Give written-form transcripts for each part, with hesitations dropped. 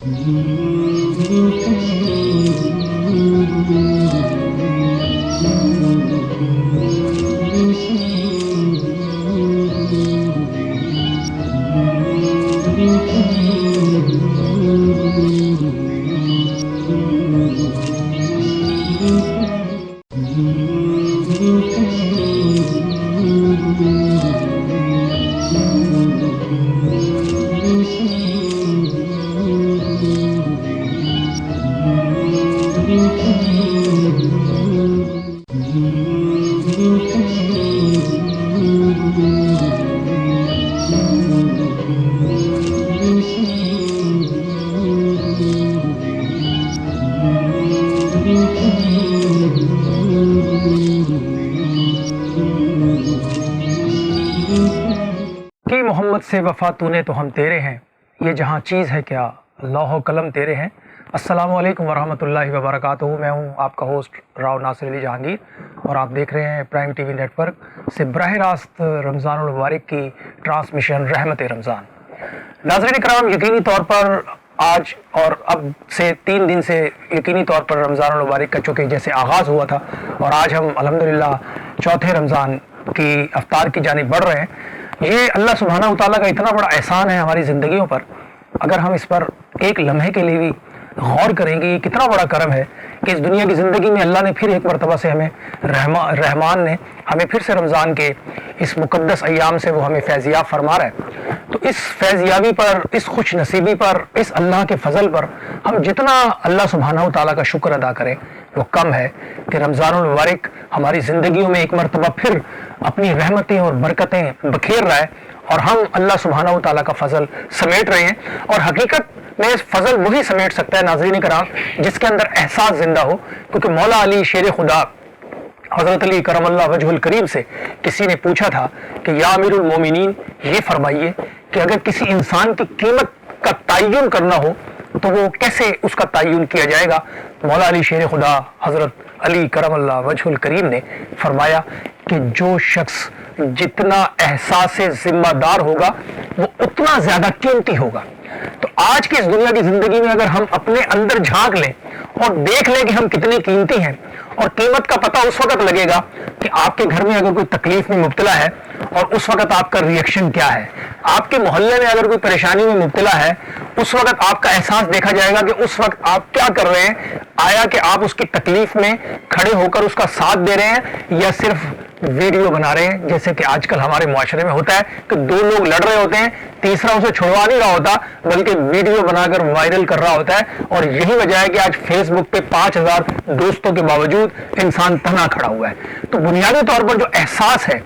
کہ محمد سے وفا تونے تو ہم تیرے ہیں، یہ جہاں چیز ہے کیا لوح و قلم تیرے ہیں۔ السلام علیکم ورحمۃ اللہ وبرکاتہ۔ میں ہوں آپ کا ہوسٹ راؤ ناصر علی جہانگیر اور آپ دیکھ رہے ہیں پرائم ٹی وی نیٹ ورک سے براہ راست رمضان المبارک کی ٹرانسمیشن رحمت رمضان۔ ناظرین کرام، یقینی طور پر آج اور اب سے 3 دن سے یقینی طور پر رمضان المبارک کا چونکہ جیسے آغاز ہوا تھا اور آج ہم الحمدللہ چوتھے رمضان کی افطار کی جانب بڑھ رہے ہیں۔ یہ اللہ سبحانہ و تعالیٰ کا اتنا بڑا احسان ہے ہماری زندگیوں پر، اگر ہم اس پر ایک لمحے کے لیے بھی غور کریں گے، یہ کتنا بڑا کرم ہے کہ اس دنیا کی زندگی میں اللہ نے پھر ایک مرتبہ سے ہمیں رحمان نے ہمیں پھر سے رمضان کے اس مقدس ایام سے وہ ہمیں فیضیاب فرما رہا ہے۔ تو اس فیضیابی پر، اس خوش نصیبی پر، اس اللہ کے فضل پر ہم جتنا اللہ سبحانہ و تعالیٰ کا شکر ادا کریں وہ کم ہے کہ رمضان المبارک ہماری زندگیوں میں ایک مرتبہ پھر اپنی رحمتیں اور برکتیں بکھیر رہا ہے اور ہم اللہ سبحانہ و تعالیٰ کا فضل سمیٹ رہے ہیں۔ اور حقیقت میں اس فضل وہی سمیٹ سکتا ہے ناظرین کرام جس کے اندر احساس زندہ ہو، کیونکہ مولا علی شیر خدا حضرت علی کرم اللہ وجہ الکریم سے کسی نے پوچھا تھا کہ یا امیر المومنین، یہ فرمائیے کہ اگر کسی انسان کی قیمت کا تعین کرنا ہو تو وہ کیسے اس کا تعین کیا جائے گا؟ مولا علی شیر خدا حضرت علی کرم اللہ وجہ الکریم نے فرمایا کہ جو شخص جتنا احساس ذمہ دار ہوگا وہ اتنا زیادہ قیمتی ہوگا۔ تو آج کی اس دنیا کی زندگی میں اگر ہم اپنے اندر جھانک لیں اور دیکھ لیں کہ ہم کتنے قیمتی ہیں، اور قیمت کا پتہ اس وقت لگے گا کہ آپ کے گھر میں اگر کوئی تکلیف میں مبتلا ہے اور اس وقت آپ کا ریئیکشن کیا ہے، آپ کے محلے میں اگر کوئی پریشانی میں مبتلا ہے اس وقت آپ کا احساس دیکھا جائے گا کہ اس وقت آپ کیا کر رہے ہیں۔ آیا کہ آپ اس کی تکلیف میں کھڑے ہو کر اس کا ساتھ دے رہے ہیں یا صرف ویڈیو بنا رہے ہیں، جیسے کہ آج کل ہمارے معاشرے میں ہوتا ہے کہ 2 لوگ لڑ رہے ہوتے ہیں، تیسرا اسے چھڑوا نہیں رہا ہوتا بلکہ ویڈیو بنا کر وائرل کر رہا ہوتا ہے، اور یہی وجہ ہے کہ آج فیس بک پہ 5000 دوستوں کے باوجود انسان تنہا کھڑا ہوا ہے۔ تو بنیادی طور پر جو احساس ہے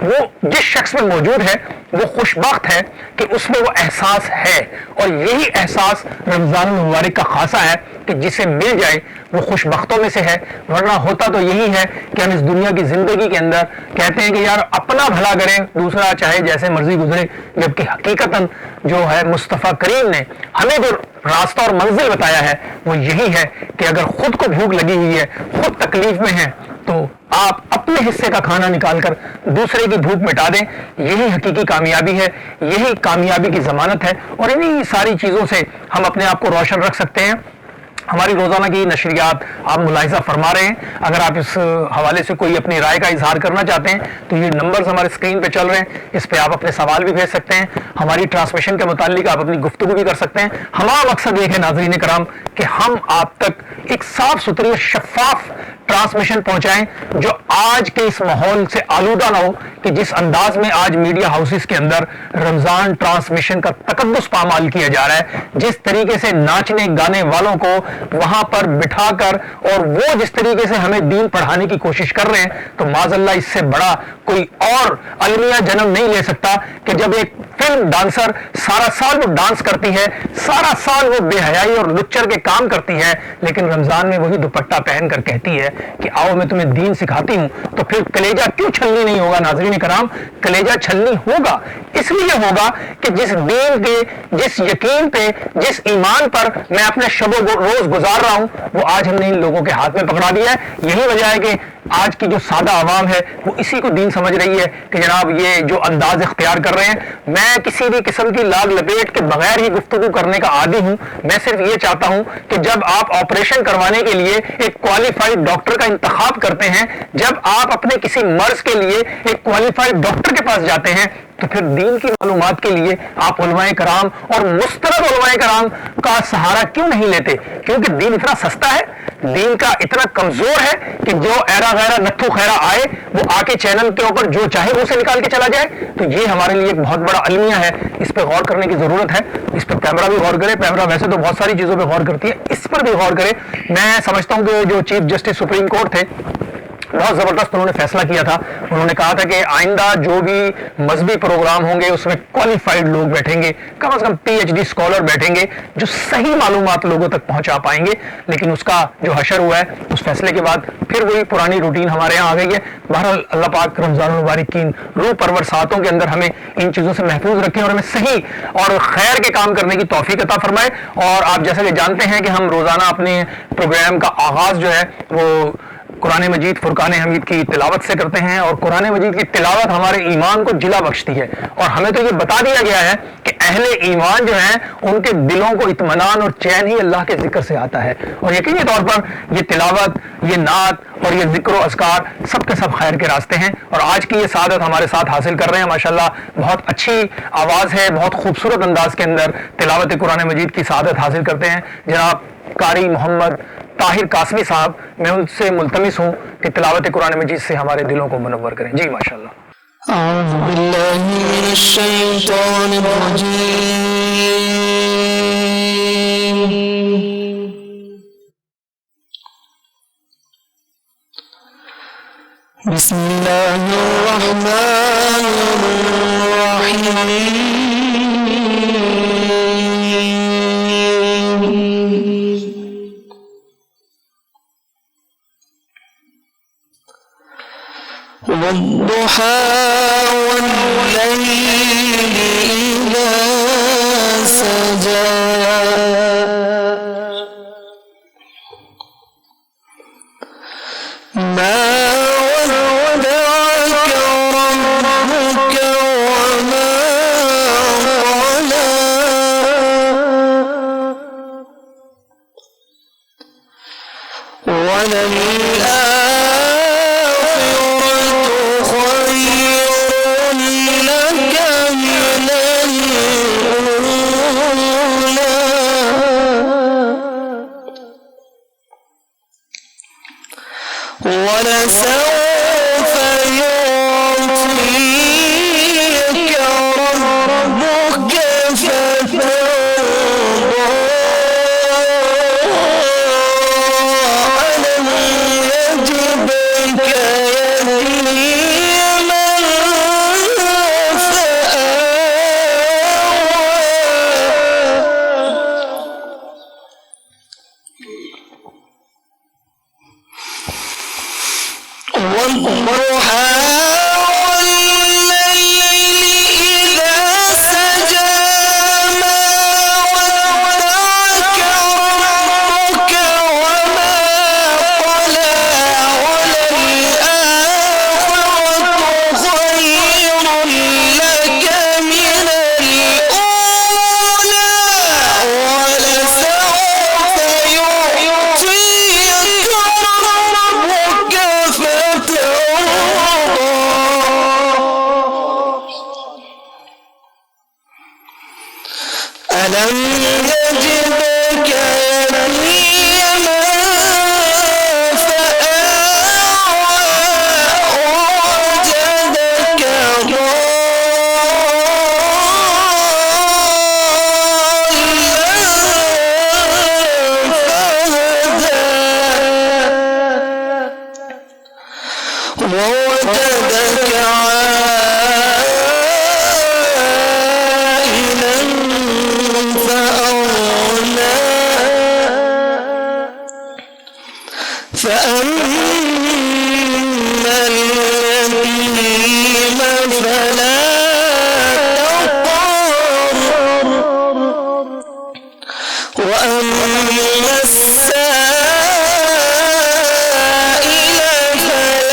وہ جس شخص میں موجود ہے وہ خوش بخت ہے کہ اس میں وہ احساس ہے، اور یہی احساس رمضان المبارک کا خاصہ ہے کہ جسے مل جائے وہ خوش بختوں میں سے ہے۔ ورنہ ہوتا تو یہی ہے کہ ہم اس دنیا کی زندگی کے اندر کہتے ہیں کہ یار اپنا بھلا کریں، دوسرا چاہے جیسے مرضی گزرے، جبکہ حقیقتاً جو ہے مصطفیٰ کریم نے ہمیں جو راستہ اور منزل بتایا ہے وہ یہی ہے کہ اگر خود کو بھوک لگی ہوئی ہے، خود تکلیف میں ہے، تو آپ اپنے حصے کا کھانا نکال کر دوسرے کی بھوک مٹا دیں۔ یہی حقیقی کامیابی ہے، یہی کامیابی کی ضمانت ہے، اور انہی ساری چیزوں سے ہم اپنے آپ کو روشن رکھ سکتے ہیں۔ ہماری روزانہ کی نشریات آپ ملاحظہ فرما رہے ہیں، اگر آپ اس حوالے سے کوئی اپنی رائے کا اظہار کرنا چاہتے ہیں تو یہ نمبرز ہمارے اسکرین پہ چل رہے ہیں، اس پہ آپ اپنے سوال بھی بھیج سکتے ہیں، ہماری ٹرانسمیشن کے متعلق آپ اپنی گفتگو بھی کر سکتے ہیں۔ ہمارا مقصد یہ ہے ناظرین کرام کہ ہم آپ تک ایک صاف ستھری شفاف ٹرانسمیشن پہنچائیں جو آج کے اس ماحول سے آلودہ نہ ہو کہ جس انداز میں آج میڈیا ہاؤسز کے اندر رمضان ٹرانسمیشن کا تقدس پامال کیا جا رہا ہے، جس طریقے سے ناچنے گانے والوں کو وہاں پر بٹھا کر اور وہ جس طریقے سے ہمیں دین پڑھانے کی کوشش کر رہے ہیں، تو معاذ اللہ اس سے بڑا کوئی اور المیہ جنم نہیں لے سکتا کہ جب ایک فلم ڈانسر سارا سال وہ ڈانس کرتی ہے، سارا سال وہ بے حیائی اور لچر کے کام کرتی ہے، لیکن رمضان میں وہی دوپٹہ پہن کر کہتی ہے کہ آؤ میں تمہیں دین سکھاتی ہوں، تو پھر کلیجہ کیوں چھلنی نہیں ہوگا ناظرین کرام؟ کلیجہ چھلنی ہوگا، اس لیے ہوگا کہ جس دین کے، جس یقین پہ، جس ایمان پر میں اپنے شب و روز گزار رہا ہوں وہ آج ہم نے ان لوگوں کے ہاتھ میں پکڑا دیا ہے۔ یہی وجہ ہے کہ آج کی جو سادہ عوام ہے وہ اسی کو دین سمجھ رہی ہے کہ جناب یہ جو انداز اختیار کر رہے ہیں، میں کسی بھی قسم کی لاگ لپیٹ کے بغیر ہی گفتگو کرنے کا عادی ہوں. میں صرف یہ چاہتا ہوں کہ جب آپ آپریشن کروانے کے لیے ایک کوالیفائڈ ڈاکٹر کا انتخاب کرتے ہیں، جب آپ اپنے کسی مرض کے لیے ایک کوالیفائڈ ڈاکٹر کے پاس جاتے ہیں، تو پھر دین کی معلومات کے لیے آپ علماء کرام اور مستند علماء کرام کا سہارا کیوں نہیں لیتے؟ کیونکہ دین اتنا سستا ہے، دین کا اتنا کمزور ہے کہ جو ایرا غیرہ نتھو خیرہ آئے وہ آ کے چینل کے اوپر جو چاہے وہ سے نکال کے چلا جائے. تو یہ ہمارے لیے ایک بہت بڑا المیہ ہے، اس پہ غور کرنے کی ضرورت ہے. اس پہ کیمرہ بھی غور کرے، کیمرہ ویسے تو بہت ساری چیزوں پہ غور کرتی ہے، اس پر بھی غور کرے. میں سمجھتا ہوں کہ جو چیف جسٹس سپریم کورٹ تھے بہت زبردست انہوں نے فیصلہ کیا تھا. انہوں نے کہا تھا کہ آئندہ جو بھی مذہبی پروگرام ہوں گے اس میں کوالیفائڈ لوگ بیٹھیں گے، کم از کم پی ایچ ڈی اسکالر بیٹھیں گے جو صحیح معلومات لوگوں تک پہنچا پائیں گے. لیکن اس کا جو حشر ہوا ہے اس فیصلے کے بعد پھر وہی پرانی روٹین ہمارے یہاں آ گئی ہے. بہرحال اللہ پاک رمضان المبارک کی روح پرور ساعتوں کے اندر ہمیں ان چیزوں سے محفوظ رکھیں اور ہمیں صحیح اور خیر کے کام کرنے کی توفیق عطا فرمائے. اور آپ جیسا کہ جانتے ہیں کہ ہم روزانہ اپنے پروگرام کا آغاز جو ہے وہ قرآن مجید فرقان حمید کی تلاوت سے کرتے ہیں، اور قرآن مجید کی تلاوت ہمارے ایمان کو جلا بخشتی ہے. اور ہمیں تو یہ بتا دیا گیا ہے کہ اہل ایمان جو ہیں ان کے دلوں کو اطمینان اور چین ہی اللہ کے ذکر سے آتا ہے. اور یقینی طور پر یہ تلاوت، یہ نعت اور یہ ذکر و اذکار سب کے سب خیر کے راستے ہیں. اور آج کی یہ سعادت ہمارے ساتھ حاصل کر رہے ہیں ماشاءاللہ. بہت اچھی آواز ہے، بہت خوبصورت انداز کے اندر تلاوت قرآن مجید کی سعادت حاصل کرتے ہیں جناب قاری محمد طاہر قاسمی صاحب. میں ان سے ملتمس ہوں کہ تلاوت قرآن مجید سے ہمارے دلوں کو منور کریں. جی ماشاءاللہ. اعوذ باللہ من الشیطان الرجیم. بسم اللہ الرحمن الرحیم. والضحى والليل إذا سجى ما ودعك ربك وما قلى وللآخرة ولسوف يعطيك ربك فترضى. ألم يجدك يتيما والضحى والليل إذا سجى ما ودعك ربك وما قلى وللآخرة خير لك من الأولى ولسوف يعطيك ربك ألم يجدك يتيما فآوى ووجدك ضالا فهدى ووجدك فأما اليتيم فلا تقهر وأما السائل فلا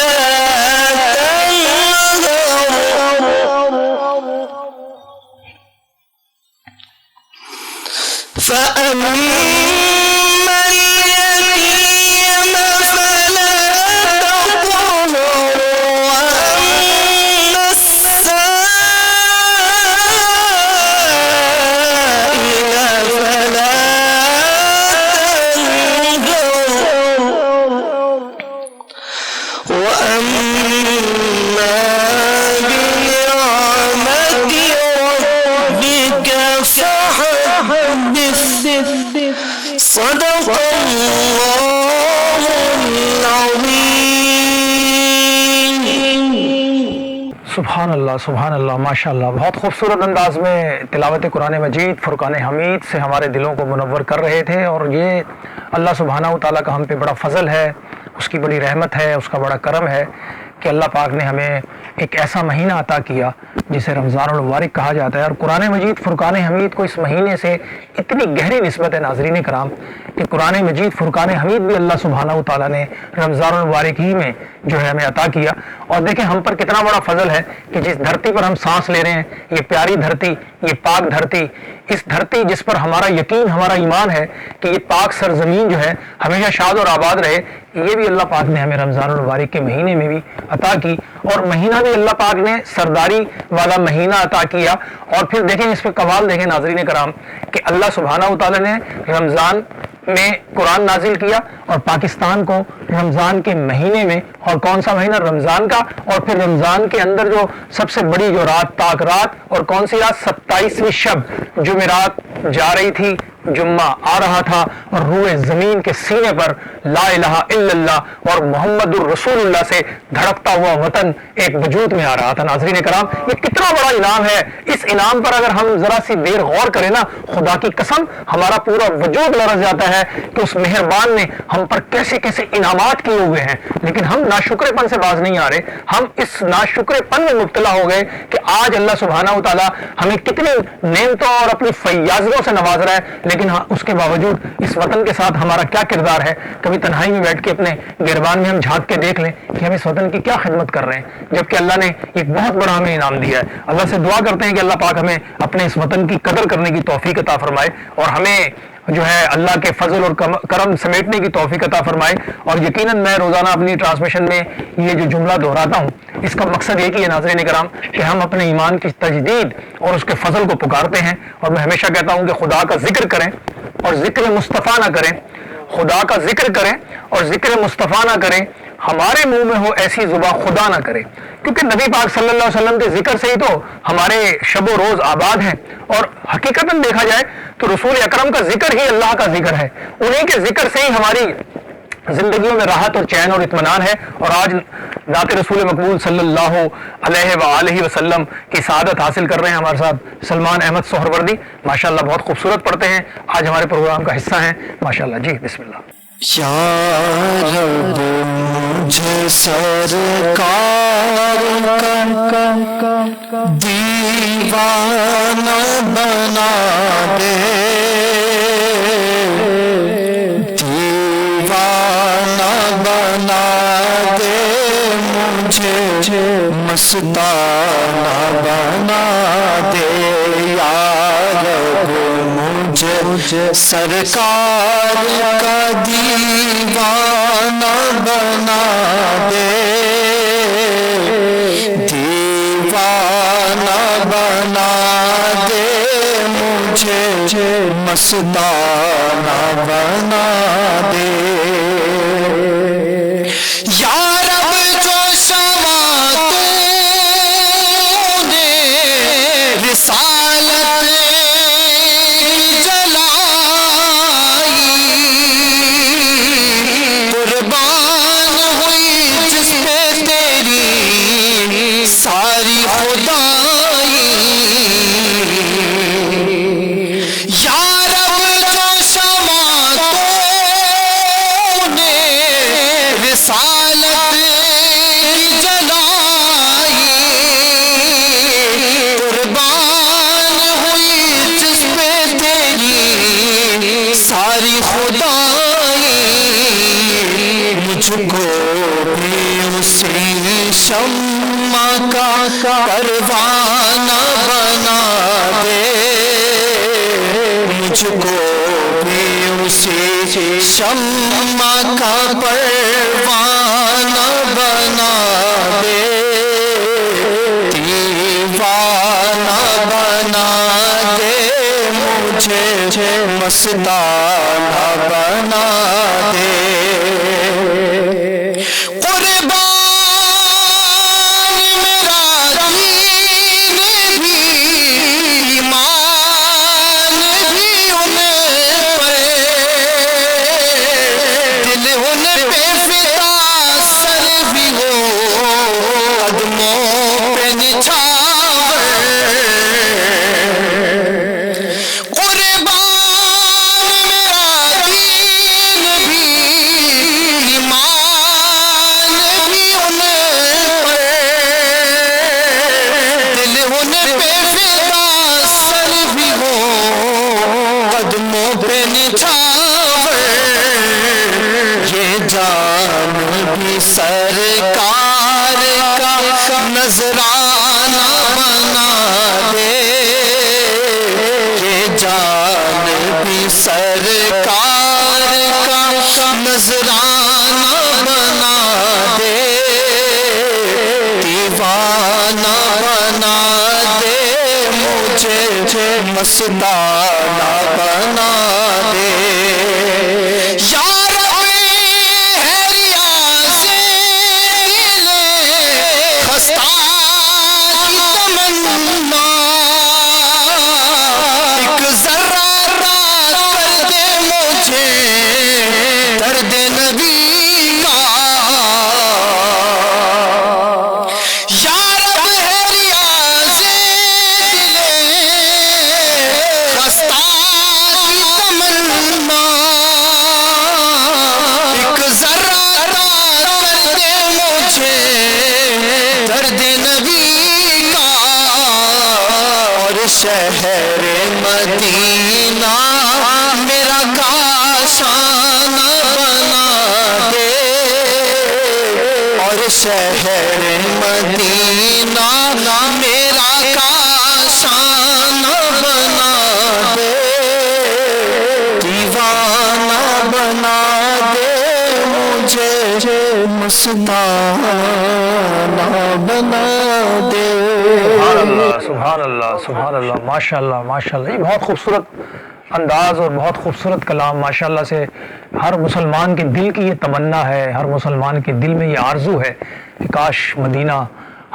صدق اللہ العظیم۔ سبحان اللہ ماشاء اللہ، بہت خوبصورت انداز میں تلاوت قرآن مجید فرقان حمید سے ہمارے دلوں کو منور کر رہے تھے، اور یہ اللہ سبحانہ و تعالیٰ کا ہم پہ بڑا فضل ہے، اس کی بڑی رحمت ہے، اس کا بڑا کرم ہے کہ اللہ پاک نے ہمیں ایک ایسا مہینہ عطا کیا جسے رمضان المبارک کہا جاتا ہے۔ اور قرآن مجید فرقان حمید کو اس مہینے سے اتنی گہری نسبت ہے ناظرین کرام کہ قرآن مجید فرقان حمید بھی اللہ سبحانہ و تعالیٰ نے رمضان المبارک ہی میں جو ہے ہمیں عطا کیا۔ اور دیکھیں ہم پر کتنا بڑا فضل ہے کہ جس دھرتی پر ہم سانس لے رہے ہیں، یہ پیاری دھرتی، یہ پاک دھرتی، اس دھرتی جس پر ہمارا یقین، ہمارا ایمان ہے کہ یہ پاک سرزمین جو ہے ہمیشہ شاد اور آباد رہے، یہ بھی اللہ پاک نے ہمیں رمضان المبارک کے مہینے میں بھی عطا کی، اور مہینہ بھی اللہ پاک نے سرداری والا مہینہ عطا کیا۔ اور پھر دیکھیں اس پہ کمال دیکھیں ناظرین کرام کہ اللہ سبحانہ و تعالیٰ نے رمضان میں قرآن نازل کیا، اور پاکستان کو رمضان کے مہینے میں، اور کون سا مہینہ؟ رمضان کا، اور پھر رمضان کے اندر جو سب سے بڑی جو رات، پاک رات، اور کون سی رات؟ 27ویں شب جمعرات جا رہی تھی، جمعہ آ رہا تھا، اور روح زمین کے سینے پر لا الہ الا اللہ اور محمد الرسول اللہ سے دھڑکتا ہوا وطن ایک وجود میں آ رہا تھا۔ ناظرین کرام یہ کتنا بڑا انعام ہے، اس انعام پر اگر ہم ذرا سی دیر غور کریں نا، خدا کی قسم ہمارا پورا وجود لرز جاتا ہے کہ اس مہربان نے ہم پر کیسے کیسے انعامات کیے ہوئے ہیں، لیکن ہم ناشکرے پن سے باز نہیں آ رہے، ہم اس ناشکرے پن میں مبتلا ہو گئے کہ آج اللہ سبحانہ و تعالیٰ ہمیں کتنی نعمتوں اور اپنی فیاضیوں سے نواز رہا ہے، لیکن اس کے باوجود اس وطن کے ساتھ ہمارا کیا کردار ہے؟ کبھی تنہائی میں بیٹھ کے اپنے گربان میں ہم جھانک کے دیکھ لیں کہ ہم اس وطن کی کیا خدمت کر رہے ہیں، جبکہ اللہ نے ایک بہت بڑا ہمیں انعام دیا ہے۔ اللہ سے دعا کرتے ہیں کہ اللہ پاک ہمیں اپنے اس وطن کی قدر کرنے کی توفیق عطا فرمائے، اور ہمیں جو ہے اللہ کے فضل اور کرم سمیٹنے کی توفیق عطا فرمائے۔ اور یقیناً میں روزانہ اپنی ٹرانسمیشن میں یہ جو جملہ دہراتا ہوں، اس کا مقصد ایک ہی ہے ناظرین کرام کہ ہم اپنے ایمان کی تجدید اور اس کے فضل کو پکارتے ہیں، اور میں ہمیشہ کہتا ہوں کہ خدا کا ذکر کریں اور ذکر مصطفیٰ نہ کریں، خدا کا ذکر کریں اور ذکر مصطفیٰ نہ کریں، ہمارے منہ میں ہو ایسی زباں خدا نہ کرے، کیونکہ نبی پاک صلی اللہ علیہ وسلم کے ذکر سے ہی تو ہمارے شب و روز آباد ہیں، اور حقیقتاً دیکھا جائے تو رسول اکرم کا ذکر ہی اللہ کا ذکر ہے، انہیں کے ذکر سے ہی ہماری زندگیوں میں راحت اور چین اور اطمینان ہے۔ اور آج ذات رسول مقبول صلی اللہ علیہ وآلہ وسلم کی سعادت حاصل کر رہے ہیں ہمارے ساتھ سلمان احمد سہروردی، ماشاءاللہ بہت خوبصورت پڑھتے ہیں، آج ہمارے پروگرام کا حصہ ہیں ماشاءاللہ۔ جی بسم اللہ۔ یا رب مجھے سرکار کا دیوانہ بنا دے، دیوانہ بنا دے، مجھے مستانہ بنا دے، یا رب مجھے سرکار کا دیوانہ بنا دے، دیوانہ بنا دے، مجھے مستانہ بنا دے، یا رب جو شمع تو نے رسالت قربان ہوئی جس پہ تیری ساری خدائی، یا رب جو شمع تو نے رسالت جلائی، قربان ہوئی جس پہ تیری ساری خدائی، مجھ کو بھی اسی شمع کا پروانہ بنا دے، مجھ کو بھی اسی شمع کا پروانہ بنا دے، دیوانہ بنا دے، مجھے مستانہ بنا دے، قربان میرا دین بھی ایمان بھی انہیں پر، سرکار کا نذرانہ بنا دے، دیوانہ بنا دے مجھے، مستانہ بنا دے۔ یا رب ہے ریاض دل خستہ کی تمنا، ایک ذرہ کر دے مجھے درد نبی کا۔ یا رب ہے ریاض دل خستہ کی تمنا، ایک ذرہ کر دے مجھے درد نبی کا۔ اور شہر مدینہ میرا کاشان بنا دے، اور شہر مدینہ میرا کاشان بنا دے، دیوانہ بنا دے مجھے، مستانہ بنا دے۔ سبحان اللہ سبحان اللہ، ماشاء اللہ ماشاء اللہ۔ یہ بہت خوبصورت انداز اور بہت خوبصورت کلام ماشاء اللہ سے ہر مسلمان کے دل کی یہ تمنا ہے، ہر مسلمان کے دل میں یہ آرزو ہے کہ کاش مدینہ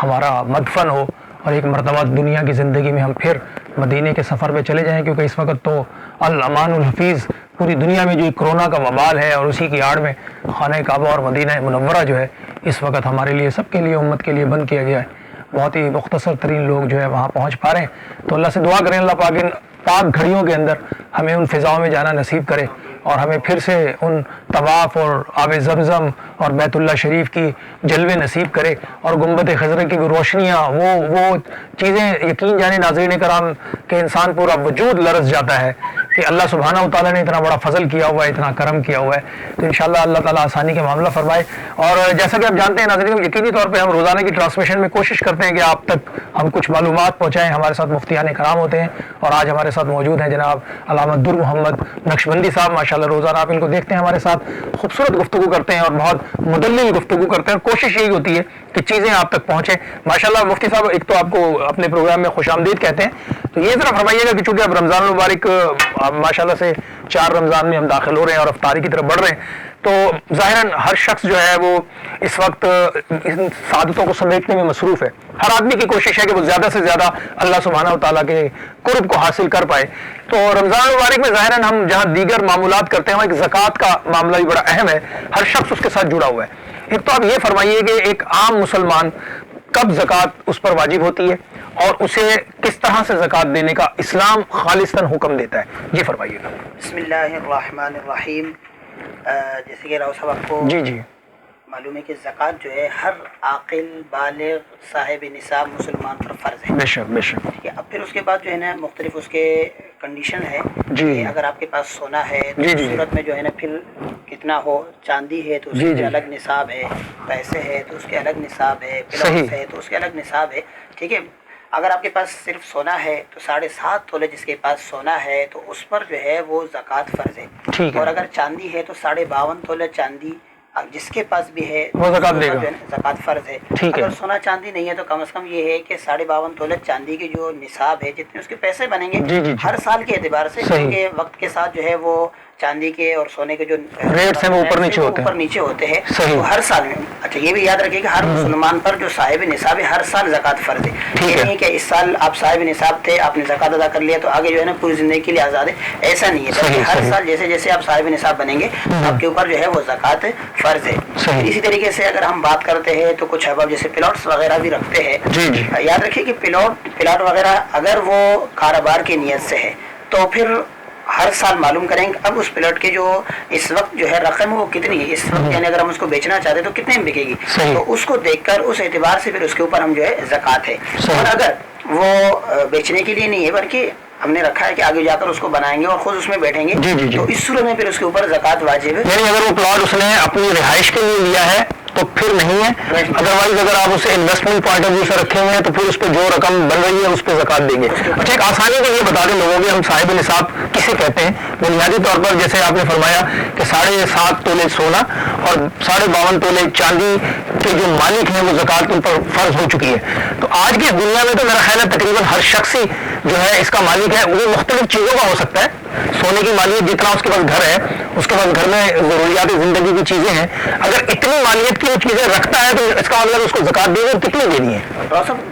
ہمارا مدفن ہو اور ایک مرتبہ دنیا کی زندگی میں ہم پھر مدینے کے سفر پہ چلے جائیں، کیونکہ اس وقت تو الامان الحفیظ پوری دنیا میں جو کرونا کا وبال ہے اور اسی کی آڑ میں خانہ کعبہ اور مدینہ منورہ جو ہے اس وقت ہمارے لیے سب کے لیے امت کے لیے بند کیا گیا ہے۔ بہت ہی مختصر ترین لوگ جو ہے وہاں پہنچ پا رہے ہیں، تو اللہ سے دعا کریں اللہ پاک ان پاک گھڑیوں کے اندر ہمیں ان فضاؤں میں جانا نصیب کرے اور ہمیں پھر سے ان طواف اور آب زمزم اور بیت اللہ شریف کی جلوے نصیب کرے اور گنبد خضرا کی بھی روشنیاں، وہ چیزیں یقین جانے ناظرین کرام کہ انسان پورا وجود لرز جاتا ہے کہ اللہ سبحانہ و تعالیٰ نے اتنا بڑا فضل کیا ہوا ہے، اتنا کرم کیا ہوا ہے۔ تو انشاءاللہ اللہ تعالیٰ آسانی کے معاملہ فرمائے۔ اور جیسا کہ آپ جانتے ہیں ناظرین، یقینی طور پہ ہم روزانہ کی ٹرانسمیشن میں کوشش کرتے ہیں کہ آپ تک ہم کچھ معلومات پہنچائیں۔ ہمارے ساتھ مفتیان کرام ہوتے ہیں اور آج ہمارے ساتھ موجود ہیں جناب علامہ در محمد نقشبندی صاحب۔ ماشاءاللہ روزانہ آپ ان کو دیکھتے ہیں ہمارے ساتھ خوبصورت گفتگو کرتے ہیں اور بہت مدلل گفتگو کرتے ہیں۔ کوشش یہی ہوتی ہے کہ چیزیں آپ تک پہنچیں۔ ماشاءاللہ مفتی صاحب ایک تو آپ کو اپنے پروگرام میں خوش آمدید کہتے ہیں، تو یہ ذرا فرمائیے گا کہ چونکہ اب رمضان المبارک ماشاءاللہ سے 4 رمضان میں ہم داخل ہو رہے ہیں اور افطاری کی طرف بڑھ رہے ہیں، تو ظاہراً ہر شخص جو ہے وہ اس وقت ان سعادتوں کو سمیٹنے میں مصروف ہے۔ ہر آدمی کی کوشش ہے کہ وہ زیادہ سے زیادہ اللہ سبحانہ و تعالیٰ کے قرب کو حاصل کر پائے۔ تو رمضان المبارک میں ظاہراً ہم جہاں دیگر معمولات کرتے ہیں وہاں ایک زکوٰۃ کا معاملہ بھی بڑا اہم ہے، ہر شخص اس کے ساتھ جڑا ہوا ہے۔ ایک تو آپ یہ فرمائیے کہ ایک عام مسلمان کب زکوٰۃ اس پر واجب ہوتی ہے اور اسے کس طرح سے زکوٰۃ دینے کا اسلام خالصتاً حکم دیتا ہے؟ جی فرمائیے گا۔ بسم اللہ الرحمن الرحیم۔ جیسے کہ راؤ صاحب آپ کو جی معلوم ہے کہ زکوٰۃ جو ہے ہر عاقل بالغ صاحب نصاب مسلمان پر فرض ہے۔ بے شک بے شک۔ ٹھیک ہے، اب پھر اس کے بعد جو ہے نا مختلف اس کے کنڈیشن ہے جی۔ کہ اگر آپ کے پاس سونا ہے تو جی اس جی۔ صورت میں جو ہے نا پھر کتنا ہو، چاندی ہے تو اس جی کے جی۔ الگ نصاب ہے، پیسے ہے تو اس کے الگ نصاب ہے، صحیح۔ پلاٹس ہے تو اس کے الگ نصاب ہے۔ ٹھیک ہے، اگر آپ کے پاس صرف سونا ہے تو 7.5 تولے جس کے پاس سونا ہے تو اس پر جو ہے وہ زکوٰۃ فرض ہے۔ ٹھیک ہے۔ اور اگر چاندی ہے تو 52.5 تولے چاندی جس کے پاس بھی ہے وہ زکوٰۃ دے گا، زکوٰۃ فرض ہے۔ ٹھیک ہے۔ اگر سونا چاندی نہیں ہے تو کم از کم یہ ہے کہ 52.5 تولے چاندی کے جو نصاب ہے، جتنے اس کے پیسے بنیں گے جی جی جی۔ ہر سال کے اعتبار سے، صحیح۔ کیونکہ وقت کے ساتھ جو ہے وہ چاندی کے اور سونے کے جو ریٹس ہیں وہ اوپر نیچے ہوتے ہیں، اوپر نیچے ہوتے ہیں، صحیح۔ تو ہر سال میں اچھا یہ بھی یاد رکھیے کہ ہر مسلمان پر جو صاحب نصاب ہے ہر سال زکوٰۃ فرض ہے۔ ٹھیک یہ ہے۔ نہیں کہ اس سال آپ صاحب نصاب تھے، آپ نے زکوٰۃ ادا کر لیا تو آگے جو ہے نا پوری زندگی کے لیے آزاد ہے، ایسا نہیں ہے۔ صحیح، بلکہ ہر صحیح۔ سال جیسے جیسے آپ صاحب نصاب بنیں گے آپ کے اوپر جو ہے وہ زکوٰۃ فرض ہے۔ صحیح۔ اسی طریقے سے اگر ہم بات کرتے ہیں تو کچھ احباب جیسے پلاٹس وغیرہ بھی رکھتے ہیں، جی جی۔ یاد رکھیے کہ پلاٹ وغیرہ اگر وہ کاروبار کی نیت سے ہے تو پھر ہر سال معلوم کریں کہ اب اس پلاٹ کی جو اس وقت جو ہے رقم وہ کتنی ہے، اس وقت یعنی اگر ہم اس کو بیچنا چاہتے ہیں تو کتنے میں بکے گی، تو اس کو دیکھ کر اس اعتبار سے پھر اس کے اوپر ہم جو ہے زکوٰۃ ہے۔ اور اگر وہ بیچنے کے لیے نہیں ہے بلکہ ہم نے رکھا ہے کہ آگے جا کر اس کو بنائیں گے اور خود اس میں بیٹھیں گے، جی جی جی۔ تو اس صورت میں پھر اس کے اوپر زکوٰۃ واجب ہے۔ یعنی اگر وہ پلاٹ اس نے اپنی رہائش کے لیے لیا ہے تو پھر نہیں ہے. ادروائز اگر آپ اسے انویسٹمنٹ پوائنٹ آف ویو سے رکھے ہوئے ہیں تو پھر اس پہ جو رقم بن رہی ہے اس پہ زکات دیں گے. اچھا ایک آسانی کے لیے بتا دیں لوگوں کے ہم صاحب نصاب کسے کہتے ہیں. بنیادی طور پر جیسے آپ نے فرمایا کہ 7.5 تولے سونا اور 52.5 تولے چاندی کے جو مالک ہیں وہ زکات ان پر فرض ہو چکی ہے. تو آج کی دنیا میں تو میرا خیال ہے تقریباً ہر شخص ہی جو ہے اس کا مالک ہے. وہ مختلف چیزوں کا ہو سکتا ہے. سونے کی مالیت جتنا اس کے پاس گھر ہے, اس کے پاس گھر میں ضروریات زندگی کی چیزیں ہیں, اگر اتنی مالیت کی وہ چیزیں رکھتا ہے تو اس کا مطلب اس کو زکات دینی ہے. کتنی دینی ہے؟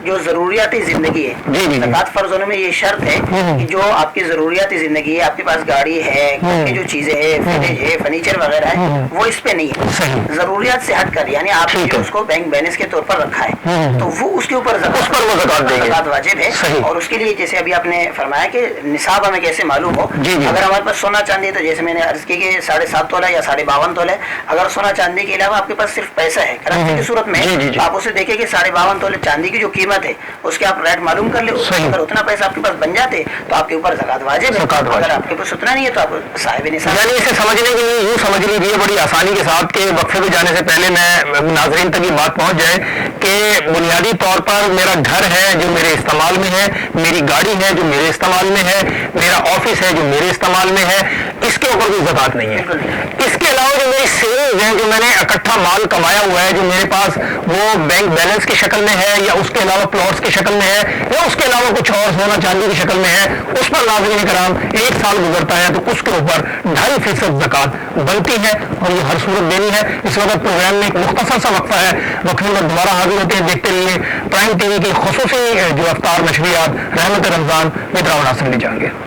جو ضروریاتی زندگی ہے زکات فرض ہونے میں یہ شرط ہے کہ جو آپ کی ضروریاتی زندگی ہے, آپ کے پاس گاڑی ہے, جو چیزیں ہیں, فریج ہے, فرنیچر وغیرہ ہے, وہ اس پہ نہیں ہے. ضروریات سے ہٹ کر یعنی آپ نے اس کو بینک بیلنس کے طور پر رکھا ہے تو وہ اس کے اوپر زکات واجب ہے. اور اس کے لیے جیسے ابھی آپ نے فرمایا کہ نصاب ہمیں کیسے معلوم ہو. اگر ہمارے پاس سونا چاندی ہے تو جیسے میں نے عرض کی کہ 7.5 تولہ یا 52.5 تولہ. اگر سونا چاندی کے علاوہ آپ کے پاس صرف پیسہ ہے کرنسی کی صورت میں, آپ اسے دیکھیں کہ 52.5 تولے چاندی کی جو قیمت ہے اس کے آپ ریٹ معلوم کر لیں. اگر اتنا پیسہ آپ کے پاس بن جاتے تو آپ کے اوپر زکات واجب ہے. اگر آپ کے پاس اتنا نہیں ہے تو آپ صاحب نصاب. یعنی اسے سمجھنے کے لیے یوں سمجھ لیجیے بڑی آسانی کے ساتھ کہ وقفے پہ جانے سے پہلے میں ناظرین تک یہ بات پہنچ جائے کہ بنیادی طور پر میرا گھر ہے جو میرے استعمال میں ہے, میری گاڑی ہے جو میرے استعمال میں ہے, میرا آفس ہے جو میرے استعمال میں ہے, اس کے اوپر کوئی زکات نہیں ہے. اس کے علاوہ جو میری سیونگز ہیں, جو میں نے اکٹھا مال کمایا ہوا ہے, جو میرے پاس وہ بینک بیلنس کی شکل میں ہے یا اس کے علاوہ پلاٹس کی شکل میں ہے یا اس کے علاوہ کچھ اور سونا چاندی کی شکل میں ہے, اس پر ناظرین کرام 1 سال گزرتا ہے تو اس کے اوپر 2.5% زکات بنتی ہے اور یہ ہر صورت دینی ہے. اس وقت پروگرام میں ایک مختصر سا وقفہ ہے, وقفے میں دوبارہ حاضر ہوتے ہیں. دیکھتے رہیے پرائم ٹی وی کی خصوصی جو افطار نشریات رحمت رمضان میں راؤ ناصر علی جہانگیر.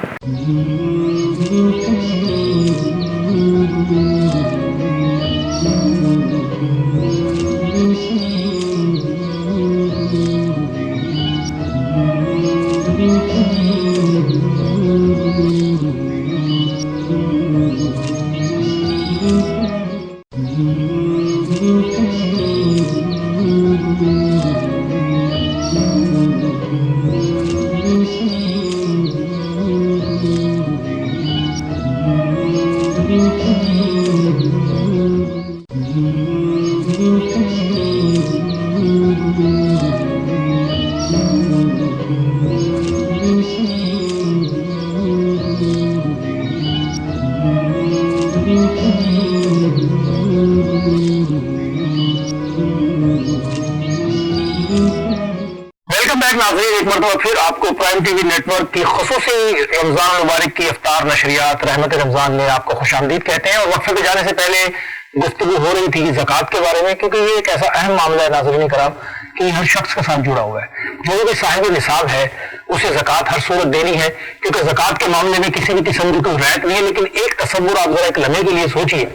ایک مرتبہ پھر آپ کو پرائم ٹی وی نیٹ ورک کی خصوصی رمضان مبارک کی افطار نشریات رحمت رمضان میں آپ کو خوش آمدید کہتے ہیں. اور وقفے پہ جانے سے پہلے گفتگو ہو رہی تھی زکوٰۃ کے بارے میں, کیونکہ یہ ایک ایسا اہم معاملہ ہے ناظرین کرام کہ یہ ہر شخص کے ساتھ جڑا ہوا ہے. جو بھی صاحب نصاب ہے اسے زکوٰۃ ہر صورت دینی ہے, کیونکہ زکوٰۃ کے معاملے میں کسی بھی قسم کی کوئی رعایت نہیں ہے. لیکن ایک تصور آپ ذرا ایک لمحے کے لیے سوچیے,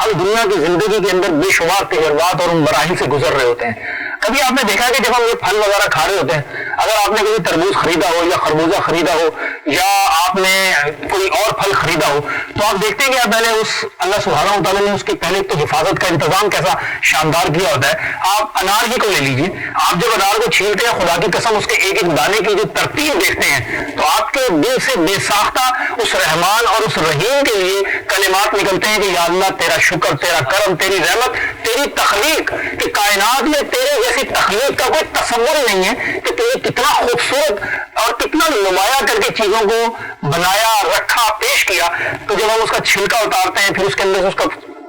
ہم دنیا کی زندگی کے اندر بے شمار تجربات اور مراحل سے گزر رہے ہوتے ہیں. کبھی آپ نے دیکھا کہ جب ہم یہ پھل وغیرہ کھا رہے ہوتے ہیں, اگر آپ نے کبھی تربوز خریدا ہو یا خربوزہ خریدا ہو یا آپ نے کوئی اور پھل خریدا ہو, تو آپ دیکھتے ہیں کہ پہلے اس اللہ سبحانہ و تعالیٰ نے اس کی پہلے تو حفاظت کا انتظام کیسا شاندار کیا ہوتا ہے. آپ انار ہی کو لے لیجیے, آپ جب انار کو چھیلتے ہیں خدا کی قسم اس کے ایک ایک دانے کی جو ترتیب دیکھتے ہیں تو آپ کے دل سے بے ساختہ اس رحمان اور اس رحیم کے لیے کلمات نکلتے ہیں کہ یا اللہ تیرا شکر, تیرا کرم, تیری رحمت, تیری تخلیق, کہ کائنات میں تیرے جیسی تخلیق کا کوئی تصور ہی نہیں ہے کہ تیرے کتنا خوبصورت اور کتنا نمایاں کر کے چیزوں کو بنایا, رکھا, پیش کیا. تو جب ہم اس کا چھلکا اتارتے ہیں, پھر اس کے اندر سے اس کا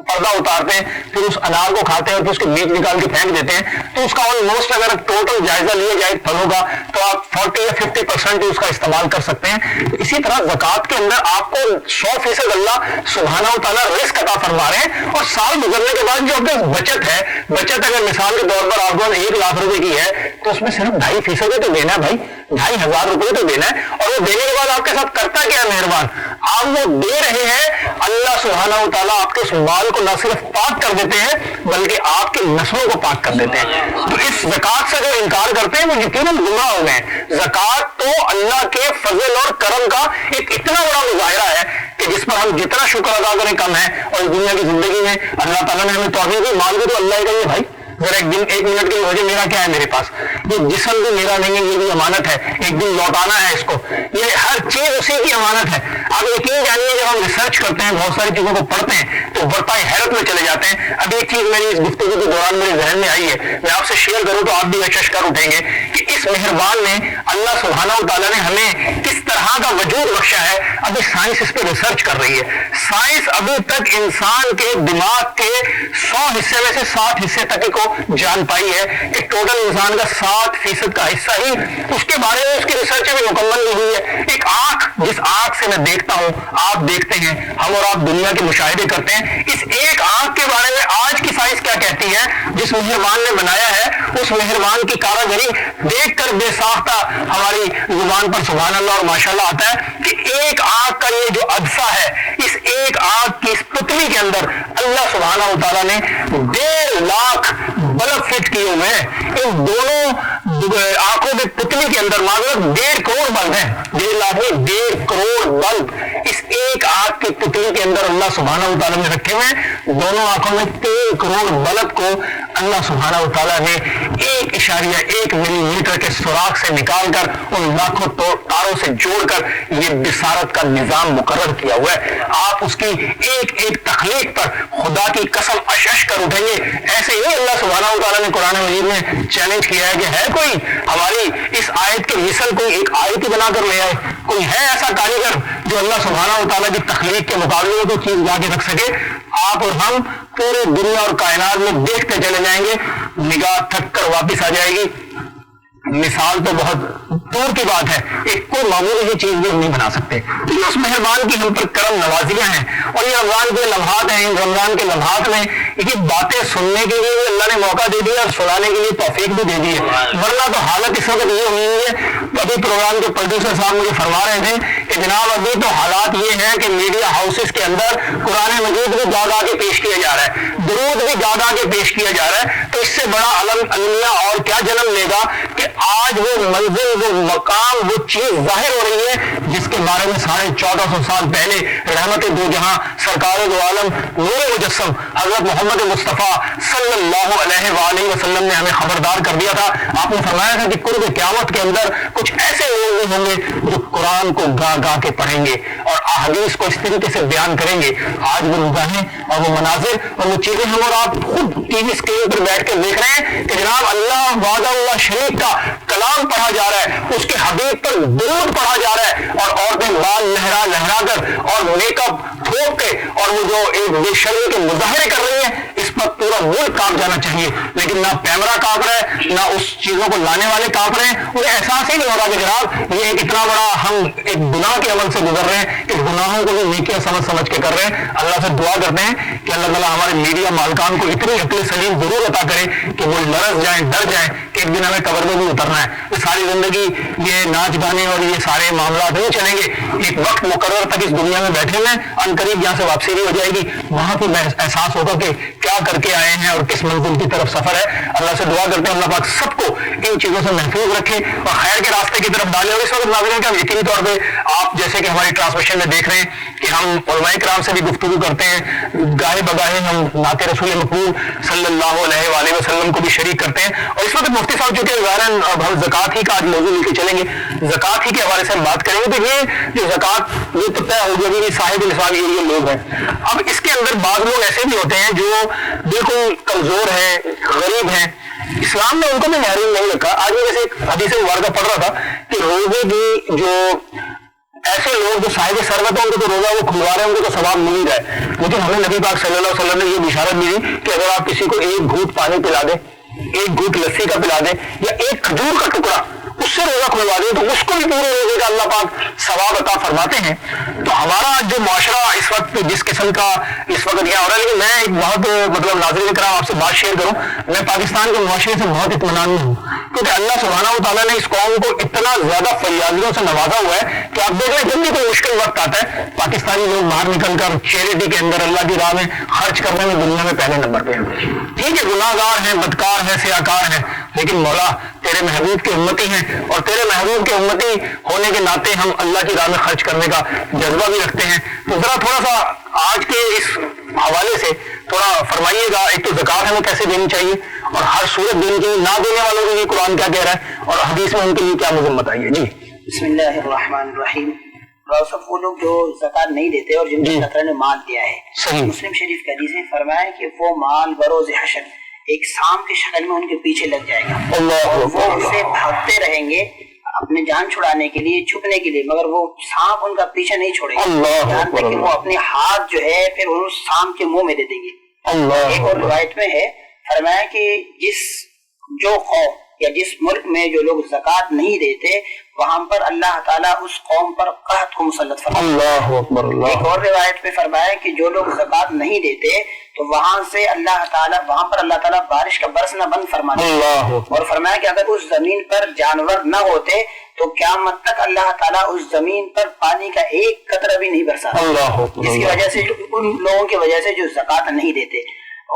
پردہ اتارتے ہیں, پھر اس انار کو کھاتے ہیں اور پھر اس کے بیج نکال کے پھینک دیتے ہیں, تو اس کا آلموسٹ اگر ٹوٹل جائزہ لیا جائے پھلوں کا تو آپ 40 یا 50% اس کا استعمال کر سکتے ہیں. اسی طرح زکوٰۃ کے اندر آپ کو 100% اللہ سبحانہ و تعالیٰ رزق عطا فرما رہے ہیں. اور سال گزرنے کے بعد جو آپ کی بچت ہے, بچت اگر مثال کے طور پر آپ کو 1 لاکھ روپے کی ہے تو اس میں صرف 2.5% تو دینا ہے بھائی, 2,500 روپے تو دینا ہے. اور وہ دینے کے بعد آپ کے ساتھ کرتا کیا ہے مہربان, آپ وہ دے رہے ہیں, اللہ سبحانہ و تعالیٰ آپ کے اس مال کو نہ صرف پاک کر دیتے ہیں بلکہ آپ کی نسلوں کو پاک کر دیتے ہیں. تو اس زکوٰۃ سے جو انکار کرتے ہیں وہ یقیناً گمراہ ہو گئے. زکوٰۃ تو اللہ کے فضل اور کرم کا ایک اتنا بڑا مظاہرہ ہے کہ جس پر ہم جتنا شکر ادا کریں کم ہے. اور اس دنیا کی زندگی میں اللہ تعالیٰ نے ہمیں توفیق دی, مال بھی تو اللہ کا ہی ہے بھائی, ذرا ایک منٹ کے لیے مجھے میرا کیا ہے میرے پاس، یہ جسم بھی میرا نہیں ہے، یہ بھی امانت ہے، ایک دن لوٹانا ہے اس کو، یہ ہر چیز اسی کی امانت ہے۔ آپ یقین جانیے جب ہم ریسرچ کرتے ہیں، بہت ساری چیزوں کو پڑھتے ہیں تو برپائے حیرت میں چلے جاتے ہیں۔ اب ایک چیز میری اس گفتگو کے دوران میرے ذہن میں آئی ہے، میں آپ سے شیئر کروں تو آپ بھی کشش کر اٹھیں گے کہ اس مہربان نے اللہ سبحانہ و تعالیٰ نے ہمیں کس طرح کا وجود بخشا ہے۔ ابھی سائنس اس پہ ریسرچ کر رہی ہے، سائنس ابھی تک انسان کے دماغ کے 100 حصے میں سے 60 حصے تک کو جان پائی ہے کہ ٹوٹل انسان کا 60% کا حصہ ہی اس کے بارے میں اس کی ریسرچ بھی مکمل نہیں ہوئی ہے۔ ایک آنکھ، جس آنکھ سے میں دیکھتا ہوں، آپ دیکھتے ہیں، ہم اور آپ دنیا کے مشاہدے کرتے ہیں، اس ایک آنکھ کے بارے میں آج کی سائنس کیا کہتی ہے؟ جس مہربان نے بنایا ہے اس مہربان کی کاراگری دیکھ کر بے ساختہ ہماری زبان پر سبحان اللہ اور ماشاء اللہ آتا ہے کہ ایک آنکھ کا یہ جو عدسہ ہے، اس ایک آنکھ کی اس پتلی کے اندر اللہ سبحانہ و تعالیٰ نے 1.5 لاکھ بلب فٹ کیے ہوئے ہیں۔ ان دونوں آنکھوں کی پتلی کے اندر معذرت 1.5 کروڑ بلب ہیں، 1.5 لاکھ میں 1.5 کروڑ بلب اس ایک آنکھ کی پتلی کے اندر اللہ سبحانہ و تعالیٰ نے رکھے ہوئے۔ دونوں آنکھوں میں 3 کروڑ بلب کو اللہ سبحانہ و تعالیٰ نے 1.1 ملی میٹر کے سوراخ سے نکال کر ان لاکھوں تاروں سے جوڑ کر یہ بصارت کا نظام مقرر کیا ہوا ہے۔ آپ اس کی ایک تخلیق پر خدا کی قسم اشش کر اٹھیں گے۔ ایسے ہی اللہ سبحانہ و تعالیٰ نے قرآن مجید میں چیلنج کیا ہے کہ ہے کوئی ہماری اس آیت کے مثل کوئی ایک آیت ہی بنا کر لے آئے، کوئی ہے ایسا کاریگر جو اللہ سبحانہ و تعالیٰ کی تخلیق کے مقابلے میں کوئی چیز لا کے رکھ سکے؟ آپ اور ہم پورے دنیا اور کائنات میں دیکھتے چلے جائیں گے، نگاہ تھک کر واپس آ جائے گی۔ مثال تو بہت دور کی بات ہے، ایک کوئی معمولی سی چیز بھی ہم نہیں بنا سکتے۔ تو یہ اس مہربان کی ہم پر کرم نوازیاں ہیں، اور یہ رمضان کے لمحات ہیں۔ رمضان کے لمحات میں یہ باتیں سننے کے لیے اللہ نے موقع دے دیا اور سنانے کے لیے توفیق بھی دے دی ہے، ورنہ تو حالت اس وقت یہ ہوئی ہے۔ ابھی پروگرام کے پروڈیوسر صاحب مجھے فرما رہے تھے کہ جناب ابھی تو حالات یہ ہیں کہ میڈیا ہاؤسز کے اندر قرآن مجید بھی گا گا کے پیش کیا جا رہا ہے، درود بھی گا گا کے پیش کیا جا رہا ہے۔ تو اس سے بڑا المیہ اور کیا جنم لے گا کہ آج وہ منزل، وہ مقام، وہ چیز ظاہر ہو رہی ہے جس کے بارے میں 1450 سال پہلے رحمت دو جہاں سرکار دو عالم نور مجسم حضرت محمد مصطفیٰ صلی اللہ علیہ وآلہ وسلم نے ہمیں خبردار کر دیا تھا۔ آپ نے فرمایا تھا کہ قرب قیامت کے اندر کچھ ایسے لوگ بھی ہوں گے جو قرآن کو گا گا کے پڑھیں گے اور احادیث کو اس طریقے سے بیان کریں گے۔ آج وہ نگاہیں اور وہ مناظر اور وہ چیزیں ہم اور آپ خود ٹی وی اسکرین پر بیٹھ کر دیکھ رہے ہیں کہ جناب اللہ وعدہ اللہ شریف کا کلام پڑھا جا رہا ہے، اس کے حبیب پر درود پڑھا جا رہا ہے، اور عورتیں بال لہرا لہرا کر اور میک اپ تھوپ کے اور وہ جو ایک بے شرمی کے مظاہرے کر رہی ہیں، اس پر پورا ملک کانپ جانا چاہیے، لیکن نہ پیمرا کانپ رہا ہے، نہ اس چیزوں کو لانے والے کانپ رہے ہیں۔ انہیں احساس ہی نہیں ہو رہا کہ جناب یہ ایک اتنا بڑا ہم ایک گناہ کے عمل سے گزر رہے ہیں کہ گناہوں کو بھی نیکیاں سمجھ کے کر رہے ہیں۔ اللہ سے دعا کرتے ہیں کہ اللہ تعالیٰ ہمارے میڈیا مالکان کو اتنی عقل سلیم ضرور عطا کرے کہ وہ لرز جائیں، ڈر جائیں کہ ایک دن ہمیں قبر میں بھی اترنا ہے۔ ساری زندگی یہ ناچ گانے اور یہ سارے معاملات نہیں چلیں گے، ایک وقت مقرر تک اس دنیا میں بیٹھے ہوئے ان قریب یہاں سے واپسی بھی ہو جائے گی، وہاں پہ احساس ہوگا کہ کیا کر کے آئے ہیں اور کس منزل کی طرف سفر ہے۔ اللہ سے دعا کرتے ہیں اللہ پاک سب کو ان چیزوں سے محفوظ رکھے اور خیر کے راستے کی طرف ڈالے۔ اور اس وقت ناظرین کہ ہم یقینی طور پہ آپ جیسے کہ ہماری ٹرانسمیشن میں دیکھ رہے ہیں کہ ہم علماء کرام سے بھی گفتگو کرتے ہیں، گاہے بگاہے ہم نعت رسول مقبول صلی اللہ علیہ وآلہ وسلم کو بھی شریک کرتے ہیں۔ اور اس وقت مفتی صاحب چونکہ ظاہراً اب ہم زکوٰۃ ہی کا آج موضوع لے کے چلیں گے، زکوٰۃ ہی کے حوالے سے ہم بات کریں گے۔ تو یہ جو زکوٰۃ یہ تو طے ہو گیا کہ صاحب نصاب یہ لوگ ہیں۔ اب اس کے اندر بعض لوگ ایسے بھی ہوتے ہیں جو بالکل کمزور ہیں، غریب ہیں، اسلام نے ان کو بھی محروم نہیں رکھا۔ آج میں جیسے ایک حدیث مبارکہ پڑھ رہا تھا کہ روزے کی جو ایسے لوگ جو صاحب ثروت ہیں ان کو تو روزہ وہ کھلوا رہے ہیں، ان کو تو ثواب مل ہی رہا ہے، لیکن ہمیں نبی پاک صلی اللہ علیہ وسلم نے یہ بشارت دی کہ اگر آپ کسی کو ایک گھونٹ پانی پلا دیں، ایک گھونٹ لسی کا پلا دیں یا ایک کھجور کا ٹکڑا اس سے روزہ کھلوا دیں تو اس کو بھی پورے روزے کا اللہ پاک ثواب عطا فرماتے ہیں۔ تو ہمارا جو معاشرہ اس وقت جس قسم کا اس وقت کیا ہو رہا ہے، لیکن میں ایک بہت مطلب ناظرین کرام آپ سے بات شیئر کروں، میں پاکستان کے معاشرے سے بہت اطمینان میں ہوں کیونکہ اللہ سبحانہ و تعالیٰ نے اس قوم کو اتنا زیادہ فریادیوں سے نوازا ہوا ہے کہ آپ دیکھ لیں جب بھی کوئی مشکل وقت آتا ہے پاکستانی لوگ باہر نکل کر چیریٹی کے اندر اللہ کی راہ میں خرچ کرنے میں دنیا میں پہلے نمبر پہ ہیں۔ ٹھیک ہے گناہ گار ہیں، بدکار ہیں، سیاکار ہیں، لیکن مولا تیرے محبوب کے امتی ہیں اور تیرے محبوب کے امتی ہونے کے ناطے ہم اللہ کی راہ میں خرچ کرنے کا جذبہ بھی رکھتے ہیں۔ تو ذرا تھوڑا سا آج کے اس حوالے سے تھوڑا فرمائیے گا، ایک تو زکوٰۃ ہمیں کیسے دینی چاہیے اور ہر صورت دینی چاہیے، نہ دینے والوں کے لیے قرآن کیا کہہ رہا ہے اور حدیث میں ان کے لیے کیا مذمت آئی ہے؟ جی بسم اللہ الرحمن الرحیم۔ صاحب وہ لوگ جو زکوٰۃ نہیں دیتے اور جن کو اللہ تعالیٰ نے مال دیا ہے، صحیح، مسلم شریف کے حدیث میں فرمایا کہ وہ مال بروز حشر ایک سام کی شکل میں ان کے پیچھے لگ جائے گا، اور وہ ان سے بھاگتے رہیں گے اپنے جان چھڑانے کے لیے، چھپنے کے لیے، مگر وہ سانپ ان کا پیچھے نہیں چھوڑے گا، یہاں تک کہ وہ اپنے ہاتھ جو ہے پھر اس سانپ کے منہ میں دے دیں گے۔ ایک اور روایت میں ہے فرمایا کہ جو قوم یا جس ملک میں جو لوگ زکوٰۃ نہیں دیتے وہاں پر اللہ تعالیٰ اس قوم پر قحط کو مسلط فرماتا ہے۔ ایک اور روایت میں فرمایا کہ جو لوگ زکوٰۃ نہیں دیتے تو وہاں سے اللہ تعالیٰ بارش کا برسنا بند فرماتا ہے، اور فرمایا کہ اگر اس زمین پر جانور نہ ہوتے تو قیامت تک اللہ تعالیٰ اس زمین پر پانی کا ایک قطرہ بھی نہیں برساتا، جس کی وجہ سے ان لوگوں کی وجہ سے جو زکوٰۃ نہیں دیتے۔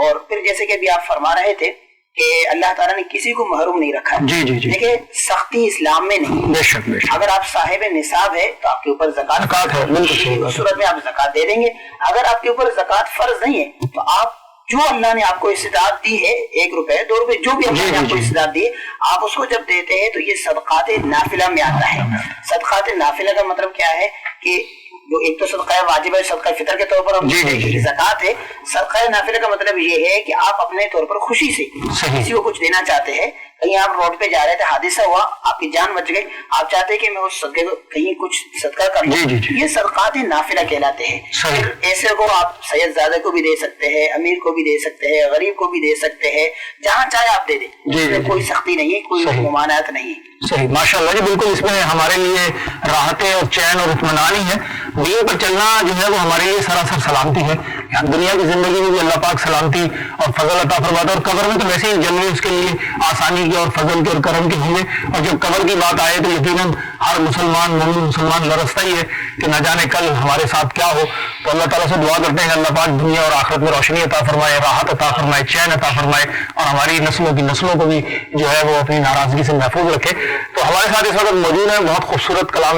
اور پھر جیسے کہ ابھی آپ فرما رہے تھے کہ اللہ تعالیٰ نے کسی کو محروم نہیں رکھا، دیکھیں سختی اسلام میں نہیں، اگر آپ صاحب نصاب ہے تو آپ کے اوپر زکوٰۃ ہے، اس صورت میں آپ زکوٰۃ دے دیں گے۔ اگر آپ کے اوپر زکوٰۃ فرض نہیں ہے تو آپ جو اللہ نے آپ کو استطاعت دی ہے، 1 روپے 2 روپے جو بھی اللہ نے آپ کو استطاعت دی ہے، آپ اس کو جب دیتے ہیں تو یہ صدقات نافلہ میں آتا ہے۔ صدقات نافلہ کا مطلب کیا ہے کہ جو ایک تو صدقہ واجب ہے صدقہ فطر کے طور پر زکوٰۃ ہے، صدقہ نافلہ کا مطلب یہ ہے کہ آپ اپنے طور پر خوشی سے کسی کو کچھ دینا چاہتے ہیں، کہیں آپ روڈ پہ جا رہے تھے، حادثہ ہوا، آپ کی جان بچ گئی، آپ چاہتے ہیں کہ میں اس صدقے کو کہیں کچھ صدقہ کر لوں، یہ صدقات نافلہ کہلاتے ہیں۔ پھر ایسے کو آپ سید زادہ کو بھی دے سکتے ہیں، امیر کو بھی دے سکتے ہیں، غریب کو بھی دے سکتے ہیں، جہاں چاہے آپ دے دیں، اس میں کوئی سختی نہیں ہے، کوئی ممانعت نہیں ہے۔ صحیح، ماشاء اللہ جی، بالکل اس میں ہمارے لیے راحتیں اور چین اور اطمینان ہی ہے۔ دین پر چلنا جو ہے وہ ہمارے لیے سراسر سلامتی ہے، دنیا کی زندگی میں بھی اللہ پاک سلامتی اور فضل عطا فرماتا ہے، اور قبر میں تو ویسے ہی جنت اس کے لیے آسانی کے اور فضل کے اور کرم کے ہوں گے، اور جب قبر کی بات آئے تو یقیناً ہر مسلمان مومن مسلمان لرزتا ہی ہے کہ نہ جانے کل ہمارے ساتھ کیا ہو۔ تو اللہ تعالیٰ سے دعا کرتے ہیں کہ اللہ پاک دنیا اور آخرت میں روشنی عطا فرمائے، راحت عطا فرمائے، چین عطا فرمائے، اور ہماری نسلوں کو بھی جو ہے وہ اپنی ناراضگی سے محفوظ رکھے۔ تو ہمارے ساتھ اس وقت موجود ہیں، بہت خوبصورت کلام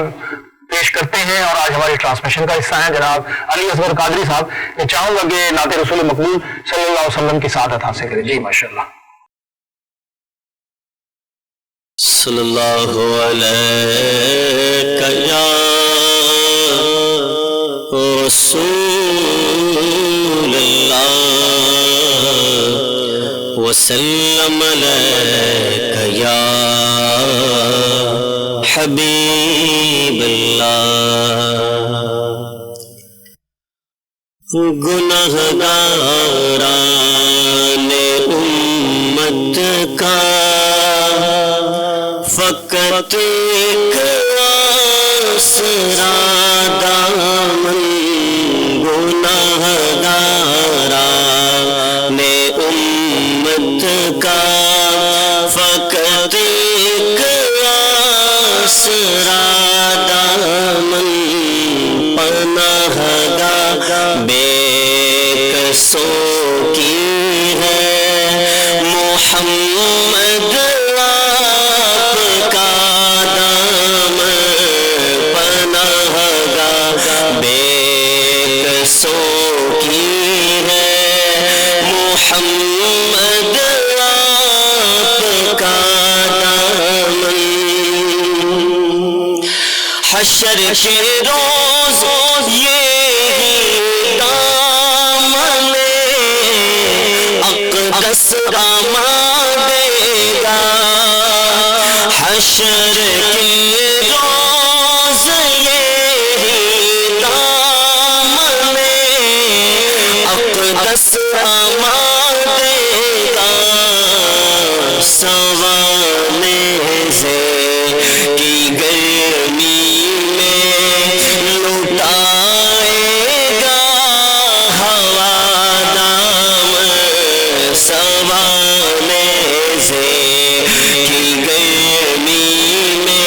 پیش کرتے ہیں اور آج ہماری ٹرانسمیشن کا حصہ ہیں جناب علی اصغر قادری صاحب۔ میں چاہوں گا کہ نعت رسول مقبول صلی اللہ علیہ وسلم کی سعادت حاصل کریں۔ جی ماشاء اللہ۔ صلی اللہ علیہ یا رسول اللہ وسلم علیک یا حبیب اللہ۔ گنہگاران امت کا فقط ایک آسرا دامن، گنہگاران امت کا فقط ایک آسرا دامن، پناہ گاہ بے کسوں کی ہے محمد آپ کا دامن، پناہ گاہ بے کسوں کی ہے محمد آپ کا دامن۔ حشر کے روز یہی دامن اقدس دے گا، حشر کے روز یہی دامن اقدس دے گا، سوانے سے کی گرمی میں لٹائے گا ہوا دام، سوانے سے کی گرمی میں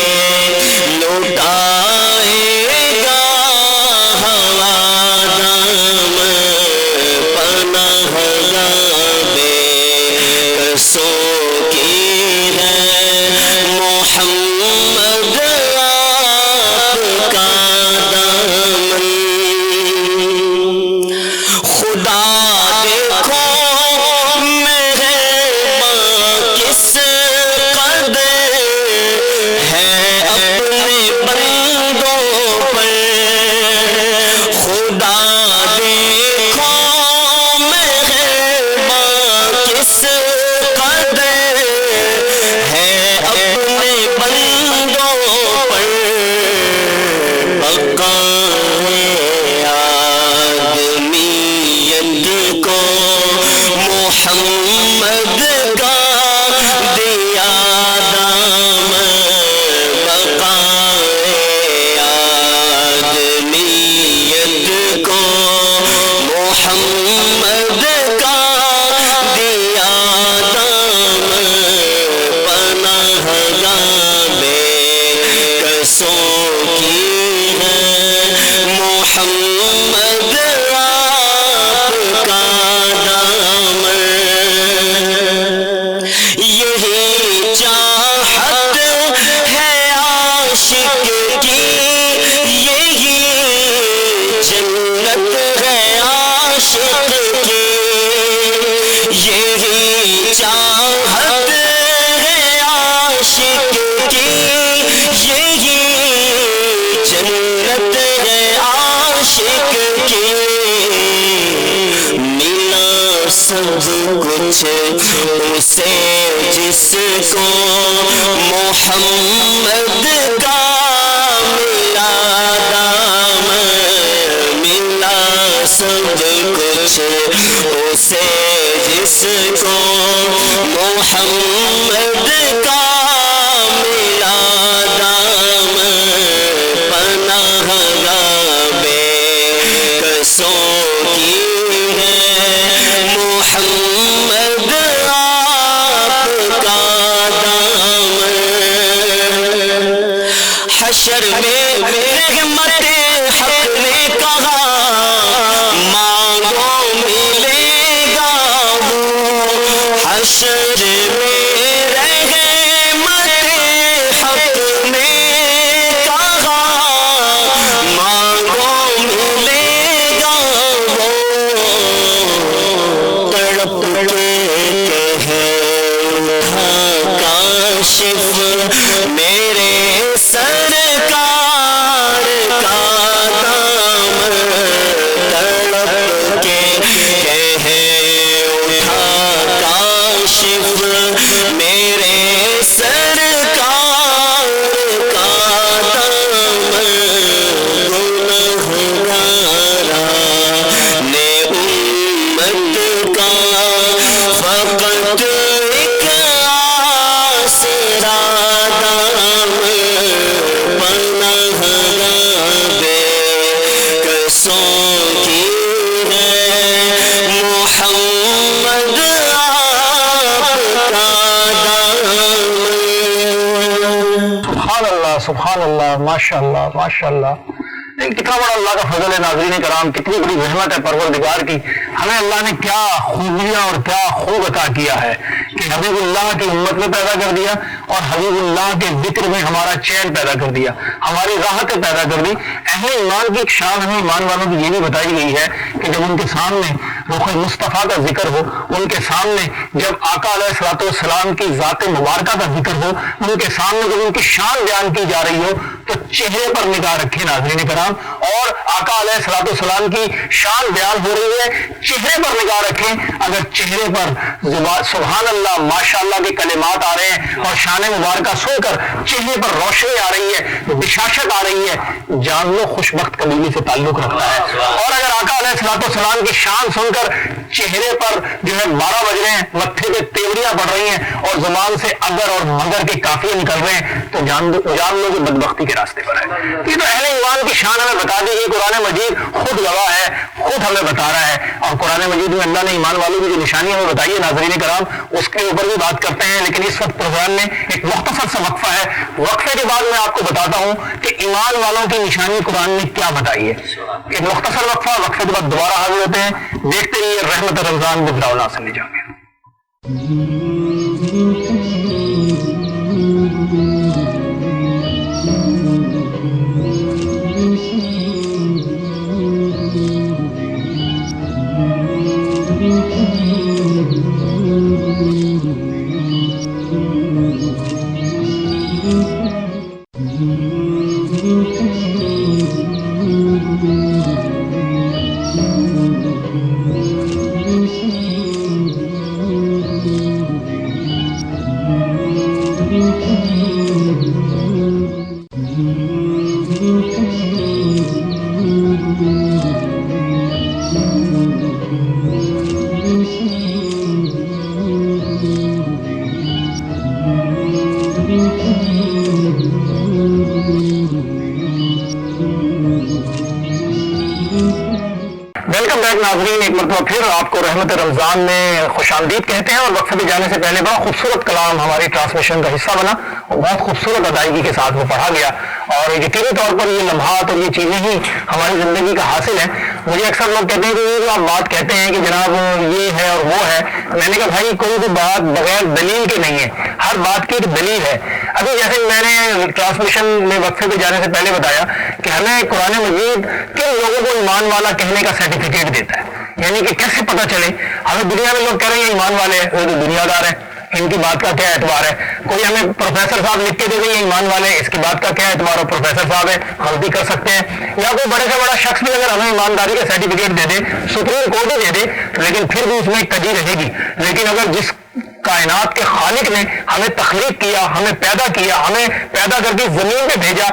سب کچھ اسے جس کو محمد کا ملا دامن ملا سب کچھ اسے جس کو محمد کا ملا دامن پناہ گاہ بے کسوں کی ہے محمد آپ کا دامن حشر میں رحمت حق نے کہا مانگو ملے گا وہ حشر میں رحمت حق نے کہا مانگو ملے گا وہ تڑپ کے کہے اٹھا کاشف میرے سرکار کا دامن تڑپ کے کہے اٹھا کاشف میرے سرکار کا دامن گنہگاران امت کا فقط ایک آسرا دامن پناہ گاہ بے کسوں کی ہے محمد آپ کا دامن سبحان اللہ ماشاء اللہ ماشاء اللہ. کتنا بڑا اللہ کا فضل ہے ناظرین کرام, کتنی بڑی رحمت ہے پروردگار کی. ہمیں اللہ نے کیا خوبیاں اور کیا خوب عطا کیا ہے کہ حبیب اللہ کی امت میں پیدا کر دیا اور حبیب اللہ کے ذکر میں ہمارا چین پیدا کر دیا, ہماری راحتیں پیدا کر دی. اہل ایمان کی ایک شان ہمیں ایمان والوں کی یہ بھی بتائی گئی ہے کہ جب ان کے سامنے رخ مصطفیٰ کا ذکر ہو, ان کے سامنے جب آقا علیہ الصلوۃ والسلام کی ذات مبارکہ کا ذکر ہو, ان کے سامنے جب ان کی شان بیان کی جا رہی ہو تو چہرے پر نگاہ رکھیں ناظرین کرام, اور آقا علیہ الصلوۃ والسلام کی شان بیان ہو رہی ہے چہرے پر نگاہ رکھیں. اگر چہرے پر سبحان اللہ ماشاء اللہ کے کلمات آ رہے ہیں اور شان مبارکہ سن کر چہرے پر روشنی آ رہی ہے, بشاشت آ رہی ہے, جان لو خوشبخت قبیلے سے تعلق رکھتا ہے. اور اگر آقا علیہ الصلوۃ والسلام کی شان سن کر چہرے پر جو ہے 12 بج رہے ہیں, متھے پہ تیوریاں پڑ رہی ہیں اور زبان سے اگر اور مگر کے قافیے نکل رہے ہیں تو جان لو کہ بدبختی کے راستے پر ہے. یہ تو اہل ایمان کی شان ہمیں بتا دی گئی. قرآن مجید خود گواہ ہے, خود ہمیں بتا رہا ہے. اور قرآن مجید میں اللہ نے ایمان والوں کی جو نشانی ہمیں بتائی ہے ناظرین کرام, اس کے اوپر بھی بات کرتے ہیں. لیکن اس وقت پروگرام میں ایک مختصر سا وقفہ ہے. وقفے کے بعد میں آپ کو بتاتا ہوں کہ ایمان والوں کی نشانی قرآن نے کیا بتائی ہے. ایک مختصر وقفہ, وقفے کے بعد دوبارہ حاضر ہوتے ہیں. دیکھتے رہیے رحمت رمضان بجراء اللہ سے لے جائیں گے. ویلکم بیک ناظرین, ایک مرتبہ پھر آپ کو رحمت رمضان میں خوش آمدید کہتے ہیں. اور وقفے پہ جانے سے پہلے بڑا خوبصورت کلام ہماری ٹرانسمیشن کا حصہ بنا اور بہت خوبصورت ادائیگی کے ساتھ وہ پڑھا گیا, اور یقینی طور پر یہ لمحات اور یہ چیزیں ہی ہماری زندگی کا حاصل ہیں. مجھے اکثر لوگ کہتے ہیں کہ یہ آپ بات کہتے ہیں کہ جناب یہ ہے اور وہ ہے. میں نے کہا بھائی کوئی بھی بات بغیر دلیل کے نہیں ہے, ہر بات کی ایک دلیل ہے. ابھی جیسے میں نے ٹرانسمیشن میں وقفے پہ جانے سے پہلے بتایا کہ ہمیں قرآن مجید کن لوگوں کو ایمان والا کہنے کا سرٹیفکیٹ دیتا ہے, یعنی کہ کیسے پتہ چلے. ہمیں دنیا میں لوگ کہہ رہے ہیں ایمان والے ہیں, وہ تو دنیا دار ہیں, ان کی بات کا کیا اعتبار ہے؟ کوئی ہمیں پروفیسر صاحب لکھ کے دے دیں ایمان والے، اس کی بات کا کیا اعتبار ہو؟ پروفیسر صاحب ہے، غلطی کر سکتے ہیں، یا کوئی بڑے سے بڑا شخص بھی اگر ہمیں ایمانداری کا سرٹیفکیٹ دے دے، سپریم کورٹ ہی دے دے، لیکن پھر بھی اس میں ایک کجی رہے گی۔ لیکن اگر جس کائنات کے خالق نے ہمیں تخلیق کیا، ہمیں پیدا کیا، ہمیں پیدا کر کے زمین پہ بھیجا،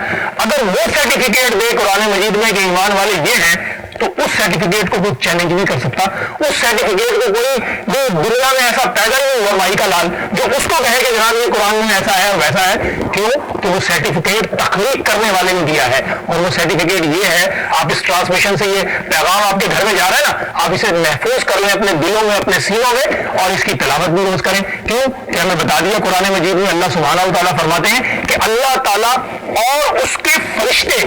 اگر وہ سرٹیفکیٹ دے قرآن مجید میں کہ ایمان والے یہ ہیں، تو اس سرٹیفکیٹ کو کوئی چیلنج نہیں کر سکتا۔ اس سرٹیفکیٹ کو کوئی جو دنیا میں ایسا پیدا نہیں ہوا مائی کا لال جو اس کو کہے کہ جناب یہ قرآن میں ایسا ہے اور ویسا ہے، کیوں کہ وہ سرٹیفکیٹ تخلیق کرنے والے نے دیا ہے، اور وہ سرٹیفکیٹ یہ ہے۔ آپ اس ٹرانسمیشن سے یہ پیغام آپ کے گھر میں جا رہا ہے نا، آپ اسے محفوظ کر لیں اپنے دلوں میں، اپنے سینوں میں، اور اس کی تلاوت بھی روز کریں۔ کیوں کہ ہمیں بتا دیا قرآن مجید میں اللہ سبحانہ و تعالیٰ فرماتے ہیں کہ اللہ تعالیٰ اور اس کے فرشتے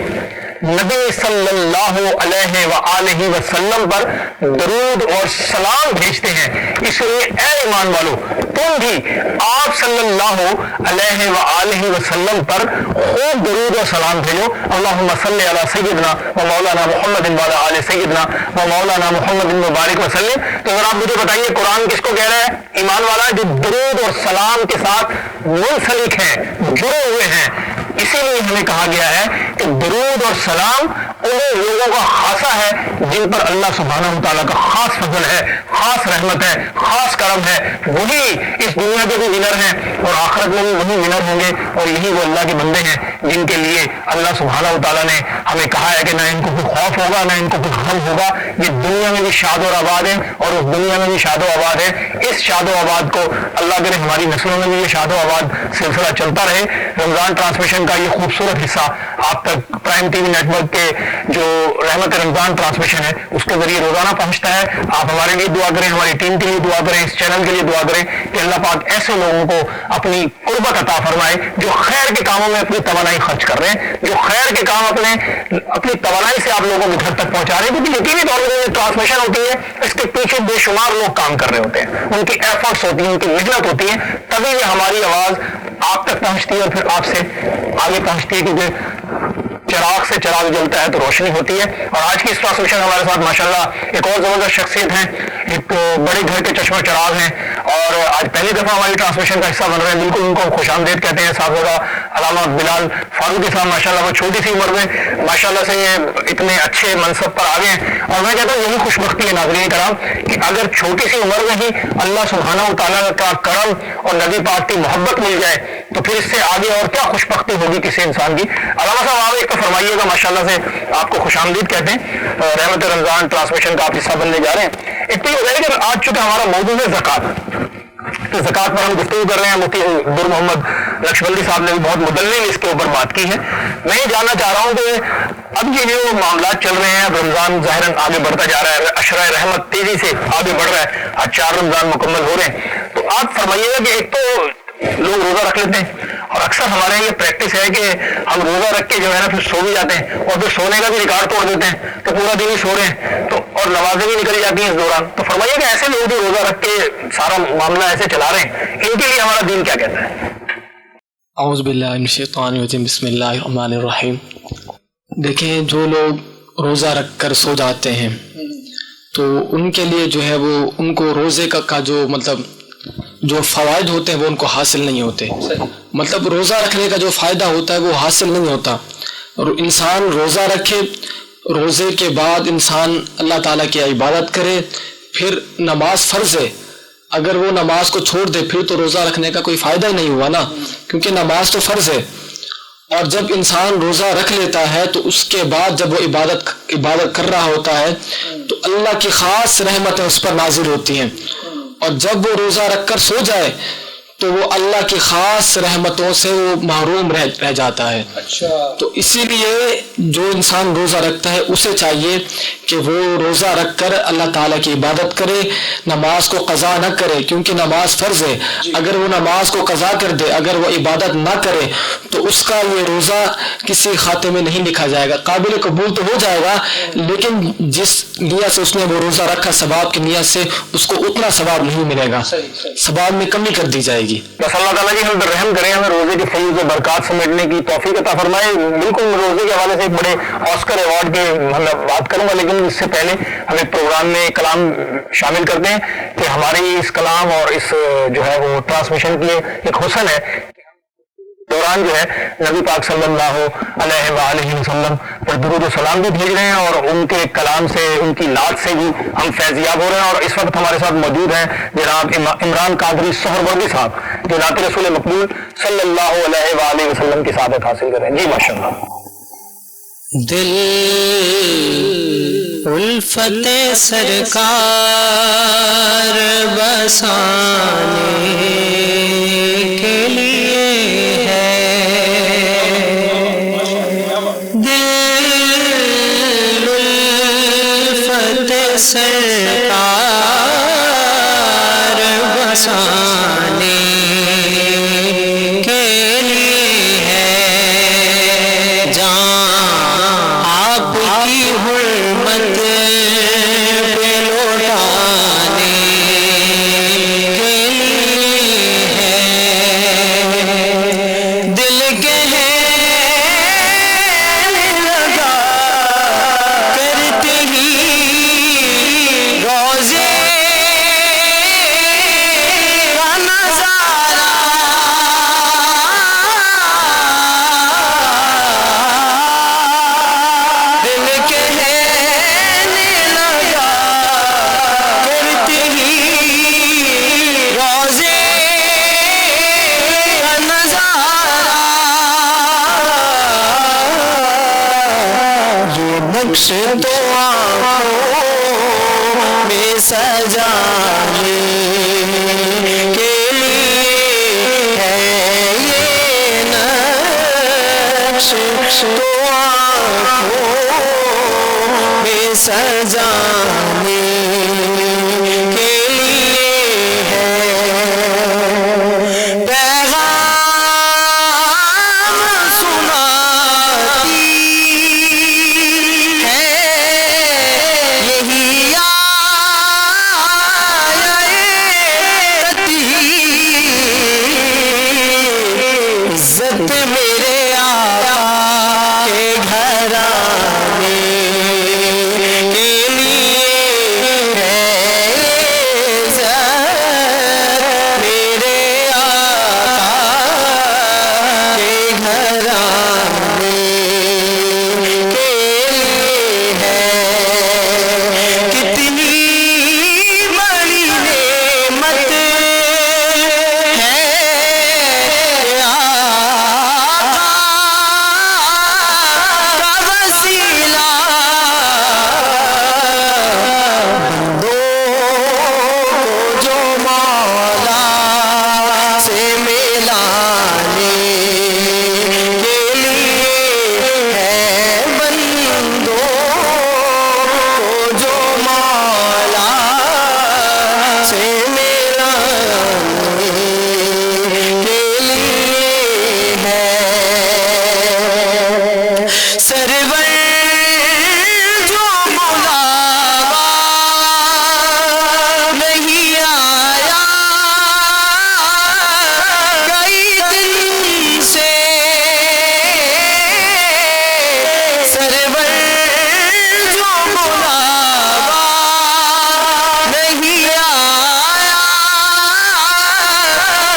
نبی صلی اللہ علیہ وآلہ وسلم پر درود اور سلام بھیجتے ہیں۔ اس لیے اے ایمان والو، تم بھی آپ صلی اللہ علیہ وآلہ وسلم پر خوب درود اور سلام بھیجو۔ اللہم صلی علی سیدنا و مولانا محمد وعلی آل سیدنا و مولانا محمد مبارک وسلم۔ تو اگر آپ مجھے بتائیے قرآن کس کو کہہ رہا ہے؟ ایمان والا جو درود اور سلام کے ساتھ منسلک ہیں، جڑے ہوئے ہیں۔ اسی لیے ہمیں کہا گیا ہے کہ درود اور سلام انہیں لوگوں کا خاصہ ہے جن پر اللہ سبحانہ و تعالیٰ کا خاص فضل ہے، خاص رحمت ہے، خاص کرم ہے۔ وہی اس دنیا کے بھی ونر ہیں اور آخرت میں بھی وہی ونر ہوں گے، اور یہی وہ اللہ کے بندے ہیں جن کے لیے اللہ سبحانہ و تعالیٰ نے ہمیں کہا ہے کہ نہ ان کو کوئی خوف ہوگا، نہ ان کو کوئی غم ہوگا۔ یہ دنیا میں بھی شاد و آباد ہے اور اس دنیا میں بھی شاد و آباد ہے۔ اس شاد و آباد کو اللہ کرے ہماری نسلوں میں بھی یہ شاد و آباد سلسلہ چلتا رہے۔ رمضان ٹرانسمیشن کا یہ خوبصورت حصہ آپ تک پرائم ٹی وی نیٹ ورک کے جو رحمت رمضان ٹرانسمیشن ہے اس کے ذریعے روزانہ پہنچتا ہے۔ آپ ہمارے لیے دعا کریں، ہماری ٹیم کے لیے دعا کریں، اس چینل کے لیے دعا کریں کہ اللہ پاک ایسے لوگوں کو اپنی قربت عطا فرمائے جو خیر کے کاموں میں اپنی توانائی خرچ کر رہے ہیں، جو خیر کے کام اپنی توانائی سے آپ لوگوں کے گھر تک پہنچا رہے ہیں، کیونکہ یقینی طور پر یہ ٹرانسمیشن ہوتی ہے، اس کے پیچھے بے شمار لوگ کام کر رہے ہوتے ہیں، ان کی ایفرٹس ہوتی ہیں، ان کی محنت ہوتی ہے، تبھی یہ ہماری آواز آپ تک پہنچتی ہے اور پھر آپ سے آگے پہنچتی ہے، کیونکہ چراغ سے چراغ جلتا ہے تو روشنی ہوتی ہے۔ اور آج کی اس ٹرانسمیشن ہمارے ساتھ ماشاءاللہ ایک اور زبردست شخصیت ہیں، ایک بڑے گھر کے چشمہ چراغ ہیں، اور آج پہلی دفعہ ہماری ٹرانسمیشن کا حصہ بن رہے ہیں۔ بالکل ان کو خوش آمدید کہتے ہیں صاحبزادہ علامہ بلال فاروقی صاحب، ماشاءاللہ وہ چھوٹی سی عمر میں ماشاءاللہ سے یہ اتنے اچھے منصب پر آ گئے ہیں، اور میں کہتا ہوں یہی خوش بختی ہے ناظرین کرام کہ اگر چھوٹی سی عمر میں ہی اللہ سبحانہ و تعالیٰ کا کرم اور نبی پاک کی محبت مل جائے تو پھر اس سے آگے اور کیا خوش بختی ہوگی کسی انسان کی۔ علامہ صاحب آپ ایک تو فرمائیے گا، ماشاءاللہ سے آپ کو خوش آمدید کہتے ہیں، رحمت رمضان ٹرانسمیشن کا آپ حصہ بننے جا رہے ہیں۔ ایک تو یہ ہے کہ آج چونکہ ہمارا موضوع ہے زکوٰۃ، تو زکوٰۃ پر ہم گفتگو کر رہے ہیں، مفتی در محمد نقشبندی صاحب نے بھی بہت مدلل اس کے اوپر بات کی ہے۔ میں یہ جاننا چاہ رہا ہوں کہ اب یہ جو معاملات چل رہے ہیں، اب رمضان ظاہراً آگے بڑھتا جا رہا ہے، عشرہ رحمت تیزی سے آگے بڑھ رہا ہے، آج 4 رمضان مکمل ہو رہے ہیں، تو آپ فرمائیے گا کہ ایک تو لوگ روزہ رکھ لیتے ہیں، اور اکثر ہمارے یہ پریکٹس ہے کہ ہم روزہ رکھ کے جو ہے نا پھر سو بھی جاتے ہیں، اور پھر سونے کا بھی ریکارڈ توڑ دیتے ہیں، تو پورا دن ہی سو رہے ہیں، تو اور نمازیں بھی نکل جاتی ہیں اس دوران۔ تو فرمائیے کہ ایسے لوگ جو روزہ رکھ کے سارا معاملہ ایسے چلا رہے ہیں، ان کے لیے ہمارا دین کیا کہتا ہے؟ اعوذ باللہ من الشیطان الرجیم، بسم اللہ الرحمن الرحیم۔ دیکھیں، جو لوگ روزہ رکھ کر سو جاتے ہیں تو ان کے لیے جو ہے وہ ان کو روزے کا جو مطلب جو فوائد ہوتے ہیں وہ ان کو حاصل نہیں ہوتے، مطلب روزہ رکھنے کا جو فائدہ ہوتا ہے وہ حاصل نہیں ہوتا۔ اور انسان روزہ رکھے، روزے کے بعد انسان اللہ تعالیٰ کی عبادت کرے، پھر نماز فرض ہے، اگر وہ نماز کو چھوڑ دے پھر تو روزہ رکھنے کا کوئی فائدہ ہی نہیں ہوا نا، کیونکہ نماز تو فرض ہے۔ اور جب انسان روزہ رکھ لیتا ہے تو اس کے بعد جب وہ عبادت کر رہا ہوتا ہے تو اللہ کی خاص رحمتیں اس پر نازل ہوتی ہیں، اور جب وہ روزہ رکھ کر سو جائے تو وہ اللہ کی خاص رحمتوں سے وہ محروم رہ جاتا ہے۔ تو اسی لیے جو انسان روزہ رکھتا ہے اسے چاہیے کہ وہ روزہ رکھ کر اللہ تعالیٰ کی عبادت کرے، نماز کو قضا نہ کرے، کیونکہ نماز فرض ہے۔ اگر وہ نماز کو قضا کر دے، اگر وہ عبادت نہ کرے تو اس کا یہ روزہ کسی کھاتے میں نہیں لکھا جائے گا، قابل قبول تو ہو جائے گا لیکن جس نیت سے اس نے وہ روزہ رکھا ثواب کی نیت سے اس کو اتنا ثواب نہیں ملے گا، ثواب میں کمی کر دی جائے گی۔ گی. بس اللہ تعالیٰ جی ہم پر رحم کریں, ہمیں روزے کی فیض و برکات سمیٹنے کی توفیق عطا فرمائے. بالکل میں روزے کے حوالے سے ایک بڑے آسکر ایوارڈ کے بات کروں گا, لیکن اس سے پہلے ہم ایک پروگرام میں کلام شامل کرتے ہیں کہ ہماری اس کلام اور اس جو ہے وہ ٹرانسمیشن کی ایک حسن ہے دوران جو ہے نبی پاک صلی اللہ علیہ وآلہ وسلم پر درود و سلام بھی بھیج رہے ہیں, اور ان کے کلام سے, ان کی نعت سے بھی ہم فیضیاب ہو رہے ہیں. اور اس وقت ہمارے ساتھ موجود ہیں جناب عمران قادری سہروردی صاحب, جو نعت رسول مقبول صلی اللہ علیہ وآلہ وسلم کی سعادت حاصل کریں. جی ماشاء اللہ. دل الفت سرکار بسانے کے لیے ہے, دل الفت سرکار بسانے کے لیے ہے, جان آپ کی حرمت پہ لوٹانے کے لیے ہے, دل کہنے لگا کرتے ہی روزے کا نظارہ, دل کہنے لگا کرتے ہی روزے کا نظارہ, یہ نقش تو آنکھوں میں سجانے کے لیے ہے, یہ نقش تو آنکھوں میں سجانے کے لیے ہے, پیغام سناتی ہے یہی عزت میرے آقا کے گھرانے کے لیے ہے, عزت میرے آقا کے گھرانے کے لیے ہے, کتنی بڑی نعمت ہے کا وسیلہ, بندوں کو جو مولا سے ملانے کے لیے ہے, بندوں کو جو مولا سے ملانے کے لیے ہے, سرور جو بلاوا نہیں آیا کئی دن سے, سرور جو بلاوا نہیں آیا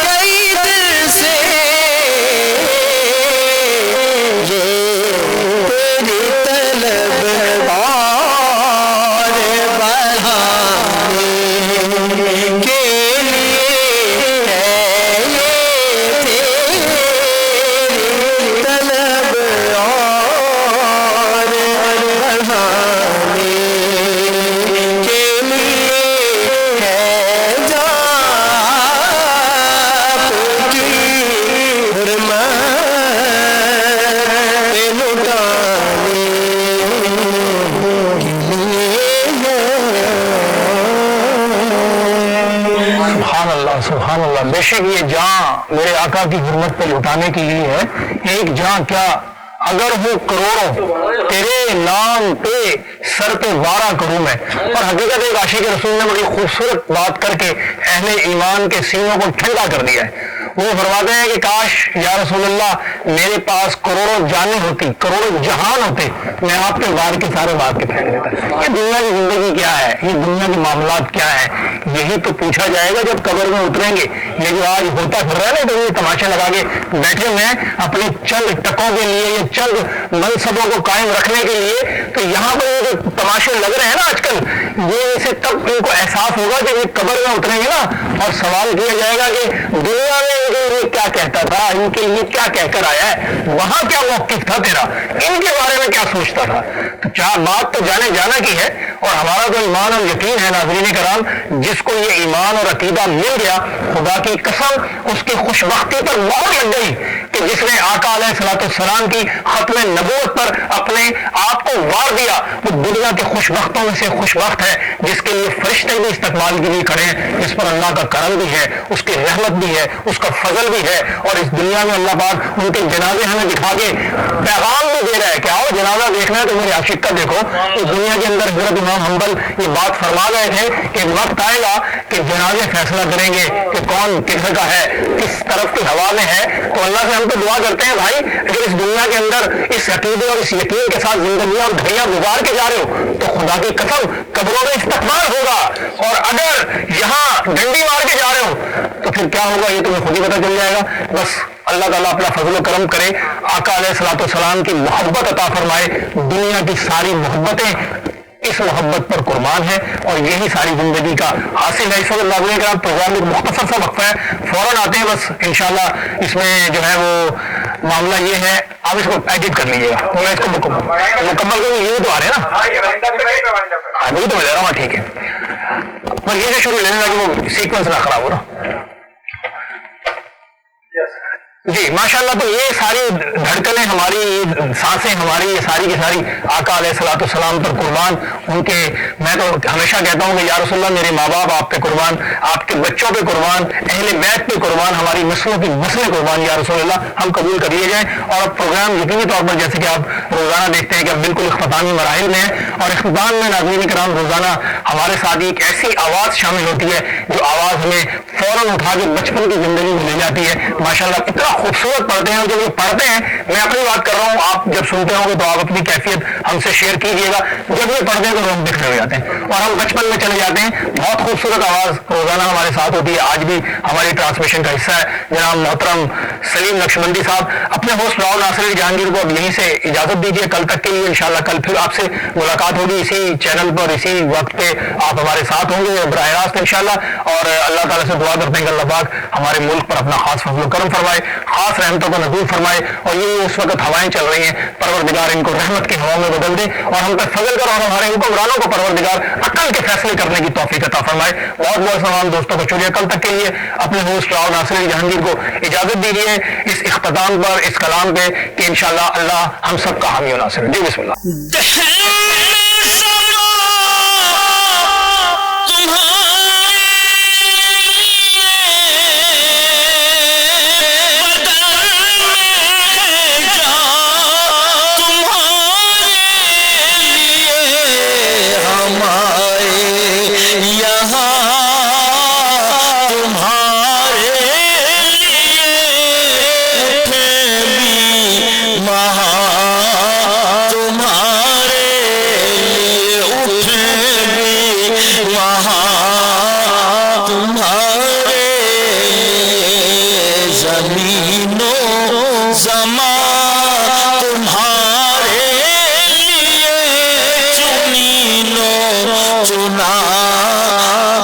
کئی دن سے, یہ تیری طلب اور بڑھانے کے لیے ہے, یہ تیری طلب اور بڑھانے کے لیے ہے, جان آپ کی حرمت پہ لوٹانے کے لیے سبحان اللہ سبحان اللہ. بے شک یہ جان میرے آقا کی حرمت پہ لوٹانے کے لیے ہے. ایک جان کیا اگر وہ کروڑوں تیرے نام پہ سر پہ وارہ کروں میں. اور حقیقت ایک عاشق رسول نے بڑی خوبصورت بات کر کے اہل ایمان کے سینوں کو ٹھنڈا کر دیا ہے. وہ فرماتے ہیں کہ کاش یا رسول اللہ میرے پاس کروڑوں جانیں ہوتی، کروڑوں جہان ہوتے، میں آپ کے وار کے سارے وار کے پھینک دیتا۔ یہ دنیا کی زندگی کیا ہے، یہ دنیا کے معاملات کیا ہے، یہی تو پوچھا جائے گا جب قبر میں اتریں گے۔ یہ جو آج ہوتا پھر رہا ہے نا، تو یہ تماشے لگا کے بیٹھے ہوئے ہیں اپنے چند ٹکوں کے لیے یا چند منصبوں کو قائم رکھنے کے لیے، تو یہاں پر یہ جو تماشے لگ رہے ہیں نا آج کل، یہ اسے تب ان کو احساس ہوگا جب یہ قبر میں اتریں گے نا، اور سوال کیا جائے گا کہ دنیا میں ان کے لیے کیا کہتا تھا، ان کے لیے کیا کہہ کر آیا ہے، وہاں کیا موقف تھا تیرا، ان کے بارے میں کیا سوچتا تھا۔ تو بات تو جانے جانا کی ہے، اور ہمارا تو ایمان اور یقین ہے ناظرین کرام، جس کو یہ ایمان اور عقیدہ مل گیا، خدا کی قسم اس کی خوش بختی پر مہر لگ گئی کہ جس نے آقا علیہ الصلوۃ والسلام کی ختم نبوت پر اپنے آپ کو وار دیا، وہ دنیا کے خوش بختوں میں سے خوش بخت ہے، جس کے لیے فرشتے بھی استقبال کے لیے کھڑے ہیں، جس پر اللہ کا کرم بھی ہے، اس کی رحمت بھی ہے، اس کا فضل بھی ہے، اور اس دنیا میں اللہ پاک ان کے جنازے ہمیں دکھا کے پیغام بھی دے رہا ہے کہ آؤ جنازہ دیکھنا ہے تو میرے عاشق کا دیکھو۔ اس دنیا کے اندر حضرت امام حنبل یہ بات فرما گئے تھے کہ وقت آئے گا کہ جنازے فیصلہ کریں گے کہ کون کس کا ہے، کس طرف کی ہوا میں ہے۔ تو اللہ سے ہم تو دعا کرتے ہیں بھائی، اگر اس دنیا کے اندر اس عقیدے اور اس یقین کے ساتھ زندگیاں اور گھڑیاں گزار کے جا رہے ہو تو خدا کی قسم قبروں میں استقبال ہوگا، اور اگر یہاں ڈنڈی مار کے جا رہے ہو تو پھر کیا ہوگا یہ تمہیں خود ہی پتہ چل جائے گا۔ بس اللہ تعالیٰ اپنا فضل و کرم کرے، آقا علیہ الصلوۃ والسلام کی محبت عطا فرمائے۔ دنیا کی ساری محبتیں اس محبت پر قربان ہے، اور یہی ساری زندگی کا حاصل ہے۔ اس وقت ناظرین کرام پروگرام ایک مختصر سا وقفہ ہے، فوراً آتے ہیں، بس انشاءاللہ اس میں جو ہے وہ معاملہ یہ ہے، آپ اس کو ایڈٹ کر لیجیے گا، میں اس کو مکمل کروں، یہ تو آ رہے ہیں نا، ہاں وہی تو میں لے رہا ہوں، ٹھیک ہے، پر یہ شروع لینے لگا کہ وہ سیکوینس نہ خراب ہو رہا۔ جی ماشاءاللہ، تو یہ ساری دھڑکنیں ہماری، سانسیں ہماری، یہ ساری کی ساری آقا علیہ الصلوۃ والسلام پر قربان۔ ان کے میں تو ہمیشہ کہتا ہوں کہ یا رسول اللہ میرے ماں باپ آپ پہ قربان، آپ کے بچوں پہ قربان، اہل بیت پہ قربان، ہماری نسلوں کی نسلیں قربان یا رسول اللہ، ہم قبول کر لیے جائیں۔ اور اب پروگرام یقینی طور پر جیسے کہ آپ روزانہ دیکھتے ہیں کہ اب بالکل اختتامی مراحل میں ہے، اور اختتام میں ناظرین کرام روزانہ ہمارے ساتھ ایک ایسی آواز شامل ہوتی ہے جو آواز ہمیں فوراً اٹھا کے بچپن کی زندگی میں لے جاتی ہے۔ ماشاءاللہ اتنا خوبصورت پڑھتے ہیں، جب وہ پڑھتے ہیں، میں اپنی بات کر رہا ہوں، آپ جب سنتے ہوں گے تو آپ اپنی کیفیت ہم سے شیئر کیجیے گا، جب یہ پڑھتے ہیں تو روم دکھنے ہو جاتے ہیں اور ہم بچپن میں چلے جاتے ہیں۔ بہت خوبصورت آواز روزانہ ہمارے ساتھ ہوتی ہے، آج بھی ہماری ٹرانسمیشن کا حصہ ہے جناب محترم سلیم نقشبندی صاحب۔ اپنے ہوسٹ راؤ ناصر علی جہانگیر کو اب یہیں سے اجازت دیجیے، کل تک کے لیے انشاءاللہ کل پھر آپ سے ملاقات ہوگی اسی چینل پر، اسی وقت پہ آپ ہمارے ساتھ ہوں گے براہ راست انشاءاللہ، اور اللہ تعالیٰ سے دعا کرتے ہیں کہ اللہ پاک ہمارے ملک پر اپنا خاص فضل و کرم فرمائے، خاص رحمتوں کو نزول فرمائے، اور یہ اس وقت ہوائیں چل رہی ہیں، پروردگار ان کو رحمت کی ہواؤں میں بدل دے، اور ہم پر فضل کر، اور ہمارے حکمرانوں کو پروردگار عقل کے فیصلے کرنے کی توفیق عطا فرمائے۔ بہت بہت تمام دوستوں کو شکریہ، کل تک کے لیے اپنے ہوسٹ راؤ ناصر علی جہانگیر کو اجازت دیجیے اس اختتام پر، اس کلام پہ، کہ انشاءاللہ اللہ ہم سب کا حامی و ناصر ہے۔ جی بسم اللہ۔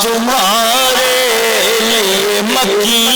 تمہارے لیے مکی